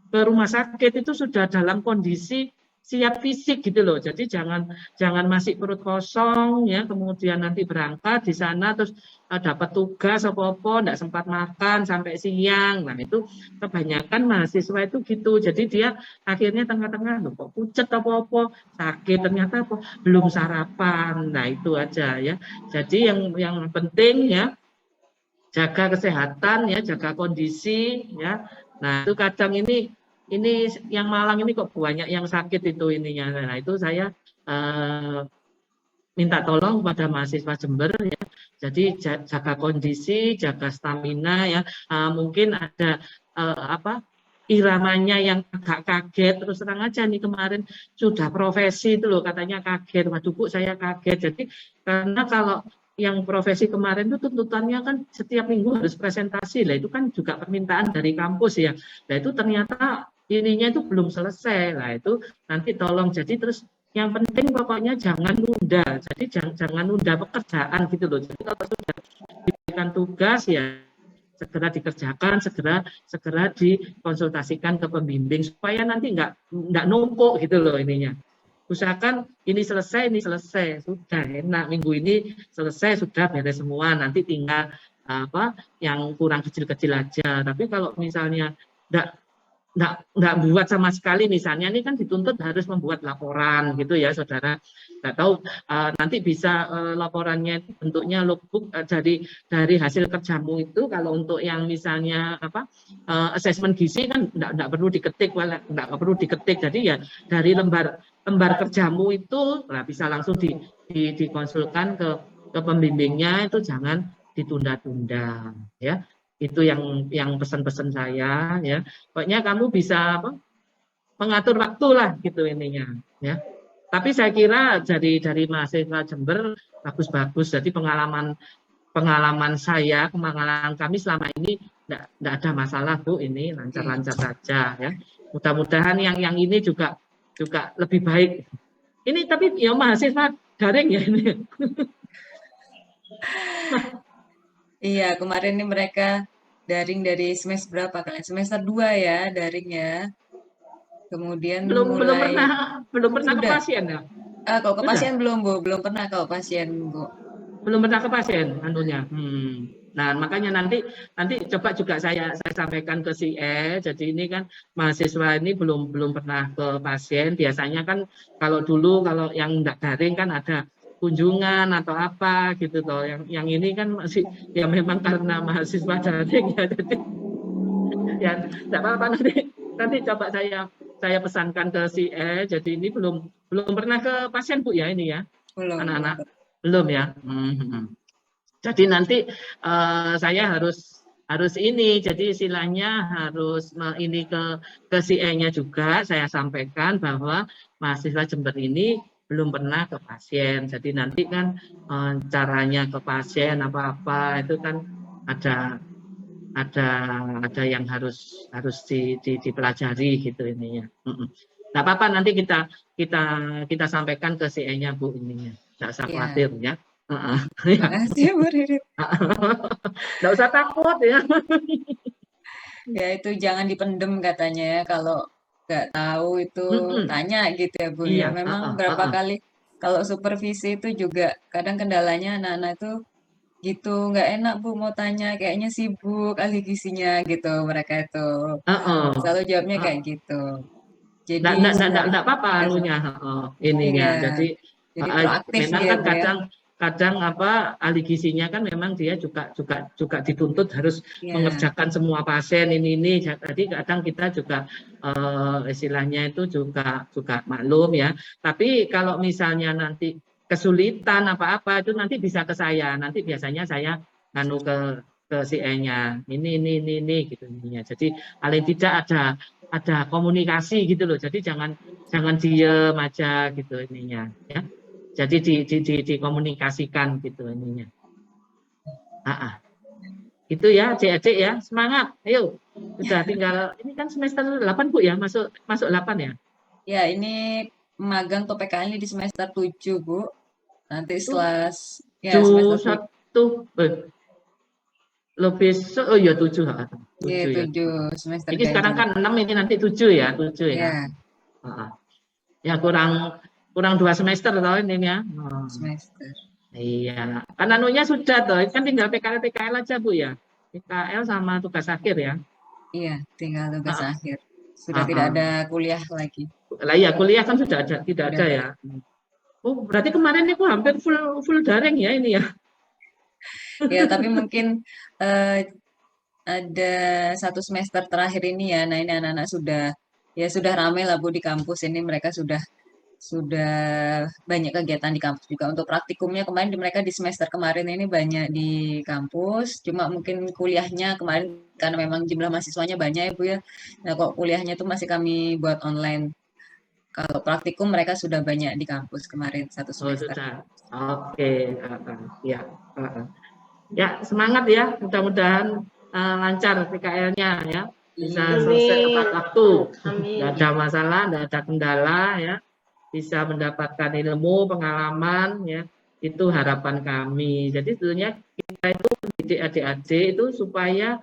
ke rumah sakit itu sudah dalam kondisi siap fisik gitu loh. Jadi jangan masih perut kosong ya, kemudian nanti berangkat di sana terus dapat tugas apa-apa enggak sempat makan sampai siang. Nah, itu kebanyakan mahasiswa itu gitu. Jadi dia akhirnya tengah-tengah loh kok pucet apa-apa, sakit ternyata apa belum sarapan. Nah, itu aja ya. Jadi yang penting ya jaga kesehatan ya, jaga kondisi ya. Nah, itu kadang ini yang Malang ini kok banyak yang sakit itu ininya. Nah, itu saya minta tolong kepada mahasiswa Jember ya. Jadi jaga kondisi, jaga stamina ya. Mungkin ada iramanya yang agak kaget, terus terang aja nih kemarin sudah profesi itu loh katanya kaget. Waduh Bu, saya kaget. Jadi karena kalau yang profesi kemarin itu tuntutannya kan setiap minggu harus presentasi lah, itu kan juga permintaan dari kampus ya. Nah itu ternyata ininya itu belum selesai lah, itu nanti tolong. Jadi terus yang penting pokoknya jangan nunda. Jadi jangan nunda pekerjaan gitu loh. Jadi kalau sudah diberikan tugas ya segera dikerjakan, segera dikonsultasikan ke pembimbing supaya nanti nggak numpuk gitu loh ininya. Usahakan ini selesai, sudah enak, minggu ini selesai, sudah beres semua, nanti tinggal yang kurang kecil-kecil aja. Tapi kalau misalnya nggak buat sama sekali, misalnya ini kan dituntut harus membuat laporan gitu ya saudara. Nggak tahu nanti bisa laporannya bentuknya logbook dari hasil kerjamu itu. Kalau untuk yang misalnya asesmen gizi kan nggak perlu diketik, nggak perlu diketik. Jadi ya dari lembar kerjamu itu bisa langsung dikonsulkan ke pembimbingnya, itu jangan ditunda-tunda ya. Itu yang pesan-pesan saya ya. Pokoknya kamu bisa mengatur waktu lah gitu ininya ya. Tapi saya kira dari mahasiswa Jember bagus-bagus. Jadi pengalaman saya, pengalaman kami selama ini enggak ada masalah Bu, ini lancar-lancar saja ya. Mudah-mudahan yang ini juga lebih baik. Ini tapi ya mahasiswa daring ya ini.
Iya, kemarin ini mereka daring dari semester berapa kalian? Semester 2 ya, daring ya. Kemudian
belum pernah ke pasien ya?
Kalau ke pasien belum Bu, belum pernah kalau pasien Bu.
Belum pernah ke pasien anunya. Nah, makanya nanti coba juga saya sampaikan ke CE. Jadi ini kan mahasiswa ini belum pernah ke pasien. Biasanya kan kalau yang enggak daring kan ada kunjungan atau apa gitu toh. Yang ini kan masih ya memang karena mahasiswa daring ya. Jadi ya enggak apa-apa, nanti coba saya pesankan ke CE. Jadi ini belum pernah ke pasien Bu ya ini ya.
Belum.
Anak-anak belum ya. Jadi nanti saya harus ini, jadi istilahnya harus ini ke CE-nya juga saya sampaikan bahwa mahasiswa Jember ini belum pernah ke pasien. Jadi nanti kan caranya ke pasien apa-apa itu kan ada yang harus dipelajari gitu ininya. Nggak apa-apa, nanti kita sampaikan ke CE-nya Bu ininya. Nggak usah khawatir ya.
Terima kasih Bu Ririn.
Nggak usah takut ya.
Ya itu jangan dipendem katanya ya, kalau nggak tahu itu tanya gitu ya Bu ya.
Iya,
Memang berapa kali kalau supervisi itu juga kadang kendalanya anak-anak itu gitu, nggak enak Bu mau tanya, kayaknya sibuk ahli gizinya gitu mereka itu. Selalu jawabnya kayak gitu. Jadi
Nggak apa-apa anunya, ininya.
iya,
Jadi
jadi proaktif
memang
dia
kan
Bu ya.
kadang apa ahli gizinya kan memang dia juga dituntut harus
Iya,
mengerjakan semua pasien ini. Jadi kadang kita juga istilahnya itu juga maklum ya. Tapi kalau misalnya nanti kesulitan apa-apa itu nanti bisa ke saya. Nanti biasanya saya nganu ke CE-nya. Ini gitu ininya. Jadi paling tidak ada komunikasi gitu loh. Jadi jangan diem aja gitu ininya ya. Jadi dikomunikasikan gitu ininya. Itu ya adik-adik ya, semangat. Ayo. Sudah tinggal ini kan semester 8 Bu ya, masuk 8 ya.
ya ini magang atau PKL di semester 7 Bu. Nanti setelah ya semester
1 lo besok, oh iya 7
ya, 7
ya.
semester
Ini sekarang kan 6, ini nanti 7 ya, 7 ya. Ya kurang 2 semester toh ini ya.
Semester.
Iya, kan anunya sudah toh, kan tinggal PKL aja Bu ya. PKL sama tugas akhir ya.
Iya, tinggal tugas akhir. Sudah tidak ada kuliah lagi.
Lah iya, kuliah kan sudah tidak ada ya. Oh, berarti kemarin itu hampir full daring ya ini ya.
Ya, tapi mungkin ada 1 semester terakhir ini ya. Nah, ini anak-anak sudah ramai lah Bu di kampus ini, mereka sudah banyak kegiatan di kampus juga. Untuk praktikumnya kemarin mereka di semester kemarin ini banyak di kampus, cuma mungkin kuliahnya kemarin karena memang jumlah mahasiswanya banyak ya Bu ya. Nah, kok kuliahnya itu masih kami buat online. Kalau praktikum mereka sudah banyak di kampus kemarin 1 semester.
Oh, sudah. Oke, ya. Ya, semangat ya. Mudah-mudahan lancar PKL-nya ya. Bisa selesai tepat waktu. Tidak ada masalah, tidak ada kendala ya. Bisa mendapatkan ilmu, pengalaman ya. Itu harapan kami. Jadi sebetulnya kita itu mendidik adik-adik itu supaya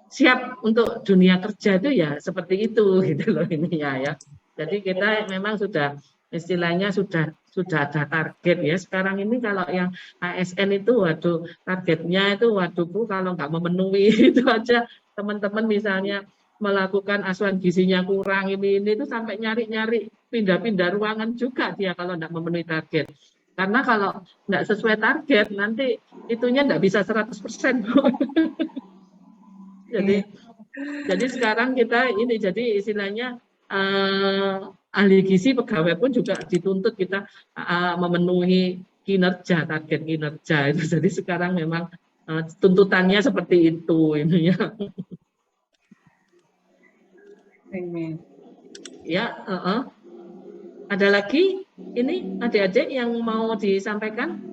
siap untuk dunia kerja itu ya seperti itu gitu loh ini ya. Jadi kita memang sudah istilahnya sudah ada target ya. Sekarang ini kalau yang ASN itu waduh targetnya itu waduh Bu, kalau nggak memenuhi itu aja teman-teman misalnya melakukan asuhan gizinya kurang ini itu sampai nyari-nyari pindah-pindah ruangan juga dia kalau nggak memenuhi target. Karena kalau nggak sesuai target nanti itunya nggak bisa 100%. Jadi sekarang kita ini jadi istilahnya ahli gizi pegawai pun juga dituntut kita memenuhi kinerja, target kinerja itu. Jadi sekarang memang tuntutannya seperti itu ini ya. Ya, ada lagi ini adik-adik yang mau disampaikan?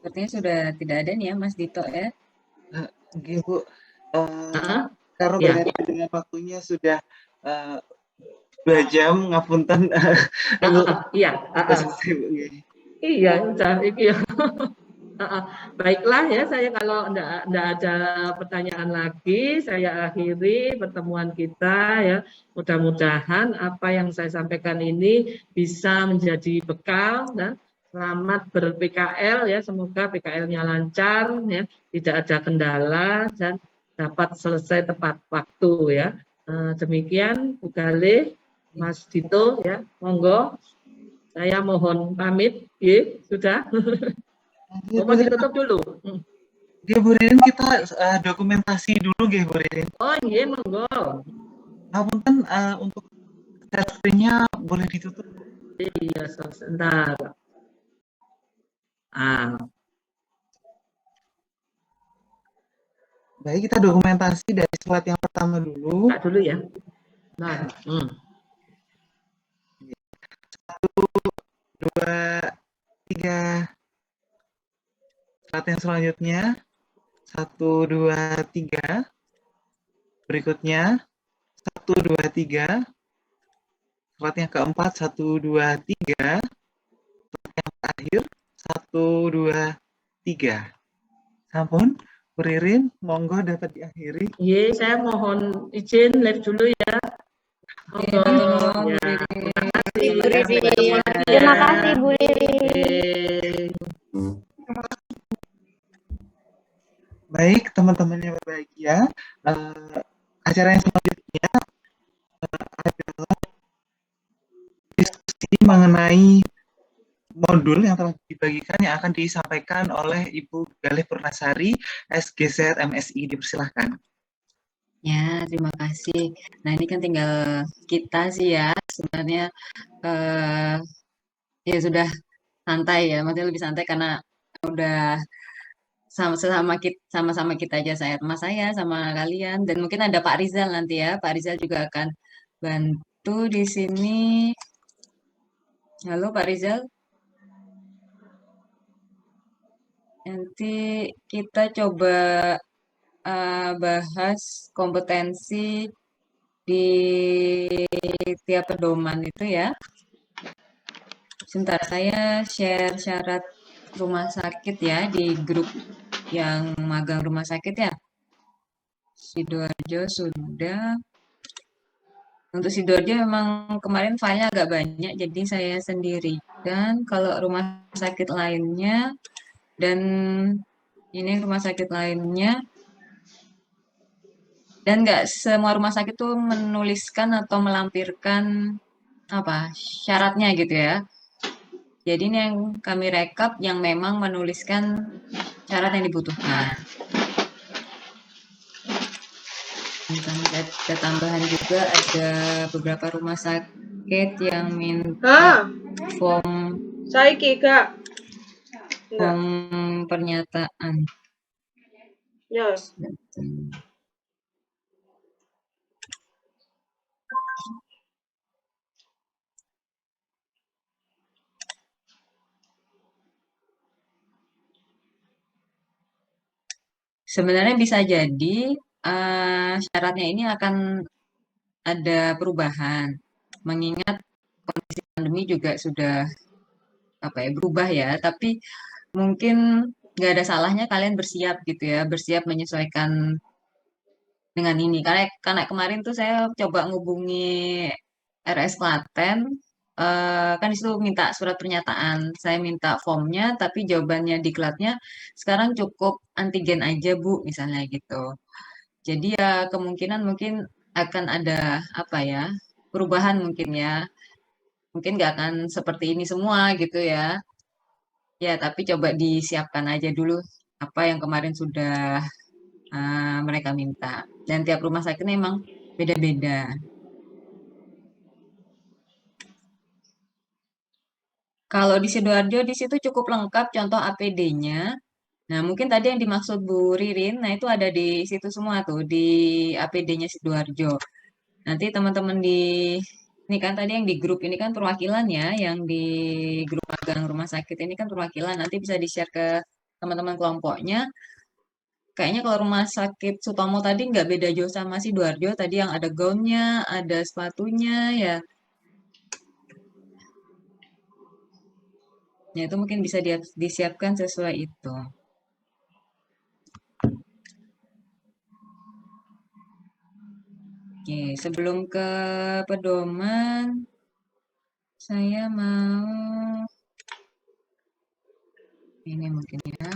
Sepertinya sudah tidak ada nih ya Mas Dito ya.
Oke Bu, karena berkaitan dengan waktunya sudah 2 jam ngapunten.
Iya, iya, iya. Baiklah ya, saya kalau enggak ada pertanyaan lagi, saya akhiri pertemuan kita ya. Mudah-mudahan apa yang saya sampaikan ini bisa menjadi bekal dan selamat ber-PKL ya, semoga PKL-nya lancar ya, tidak ada kendala dan dapat selesai tepat waktu ya. Demikian Bu Galih, Mas Dito ya, monggo. Saya mohon pamit, ya, sudah. Mau ditutup dulu.
Oke Bu Ririn, kita dokumentasi dulu nggih Bu Ririn.
Oh iya, monggo.
Ngapunten untuk share screen-nya boleh ditutup.
Iya, sebentar.
Baik, kita dokumentasi dari slide yang pertama dulu.
Buka dulu ya. Nah, 1,
2, 3. Saat yang selanjutnya 1, 2, 3. Berikutnya 1, 2, 3. Saat yang keempat 1, 2, 3. Saat yang terakhir 1, 2, 3. Sampun, Bu Ririn, monggo dapat diakhiri.
Iya, saya mohon izin live dulu ya.
Oke,
Monggo.
matur nuwun, Bu
Ya,
Ririn.
terima kasih.
Bu Ririn.
Sampai ketemu lagi ya.
Terima kasih Bu Ririn.
Oke.
Baik, teman-teman yang berbahagia, acara yang selanjutnya adalah diskusi mengenai modul yang telah dibagikan yang akan disampaikan oleh Ibu Galih Purnasari, SGZ MSI. Dipersilahkan.
Ya, terima kasih. Nah, ini kan tinggal kita sih ya, sebenarnya ya sudah santai ya, maksudnya lebih santai karena udah sama-sama kita aja, saya sama kalian, dan mungkin ada Pak Rizal nanti ya. Pak Rizal juga akan bantu di sini. Halo Pak Rizal. Nanti kita coba bahas kompetensi di tiap pedoman itu ya. Sebentar, saya share syarat rumah sakit ya di grup yang magang rumah sakit ya. Sidoarjo sudah. Untuk Sidoarjo memang kemarin filenya agak banyak, jadi saya sendirikan. Kalau rumah sakit lainnya dan ini rumah sakit lainnya, dan nggak semua rumah sakit tuh menuliskan atau melampirkan apa syaratnya gitu ya. Jadi ini yang kami rekap yang memang menuliskan syarat yang dibutuhkan. Ada tambahan juga, ada beberapa rumah sakit yang minta form pernyataan.
Ya.
Sebenarnya bisa jadi syaratnya ini akan ada perubahan, mengingat kondisi pandemi juga sudah berubah ya. Tapi mungkin nggak ada salahnya kalian bersiap gitu ya, bersiap menyesuaikan dengan ini. Karena kemarin tuh saya coba ngubungi RS Klaten, kan disitu minta surat pernyataan. Saya minta formnya, tapi jawabannya diklatnya sekarang cukup antigen aja Bu, misalnya gitu. Jadi ya kemungkinan mungkin akan ada perubahan mungkin ya. Mungkin nggak akan seperti ini semua gitu ya. Ya, tapi coba disiapkan aja dulu apa yang kemarin sudah mereka minta. Dan tiap rumah sakit memang beda-beda. Kalau di Sidoarjo di situ cukup lengkap contoh APD-nya. Nah, mungkin tadi yang dimaksud Bu Ririn, nah itu ada di situ semua tuh, di APD-nya Sidoarjo. Nanti teman-teman ini kan tadi yang di grup ini kan perwakilan ya, yang di grup magang rumah sakit ini kan perwakilan, nanti bisa di-share ke teman-teman kelompoknya. Kayaknya kalau rumah sakit Sutomo tadi nggak beda jauh sama Sidoarjo, tadi yang ada gaunnya, ada sepatunya ya. Ya, itu mungkin bisa disiapkan sesuai itu. Oke, sebelum ke pedoman, saya mau ini mungkin ya.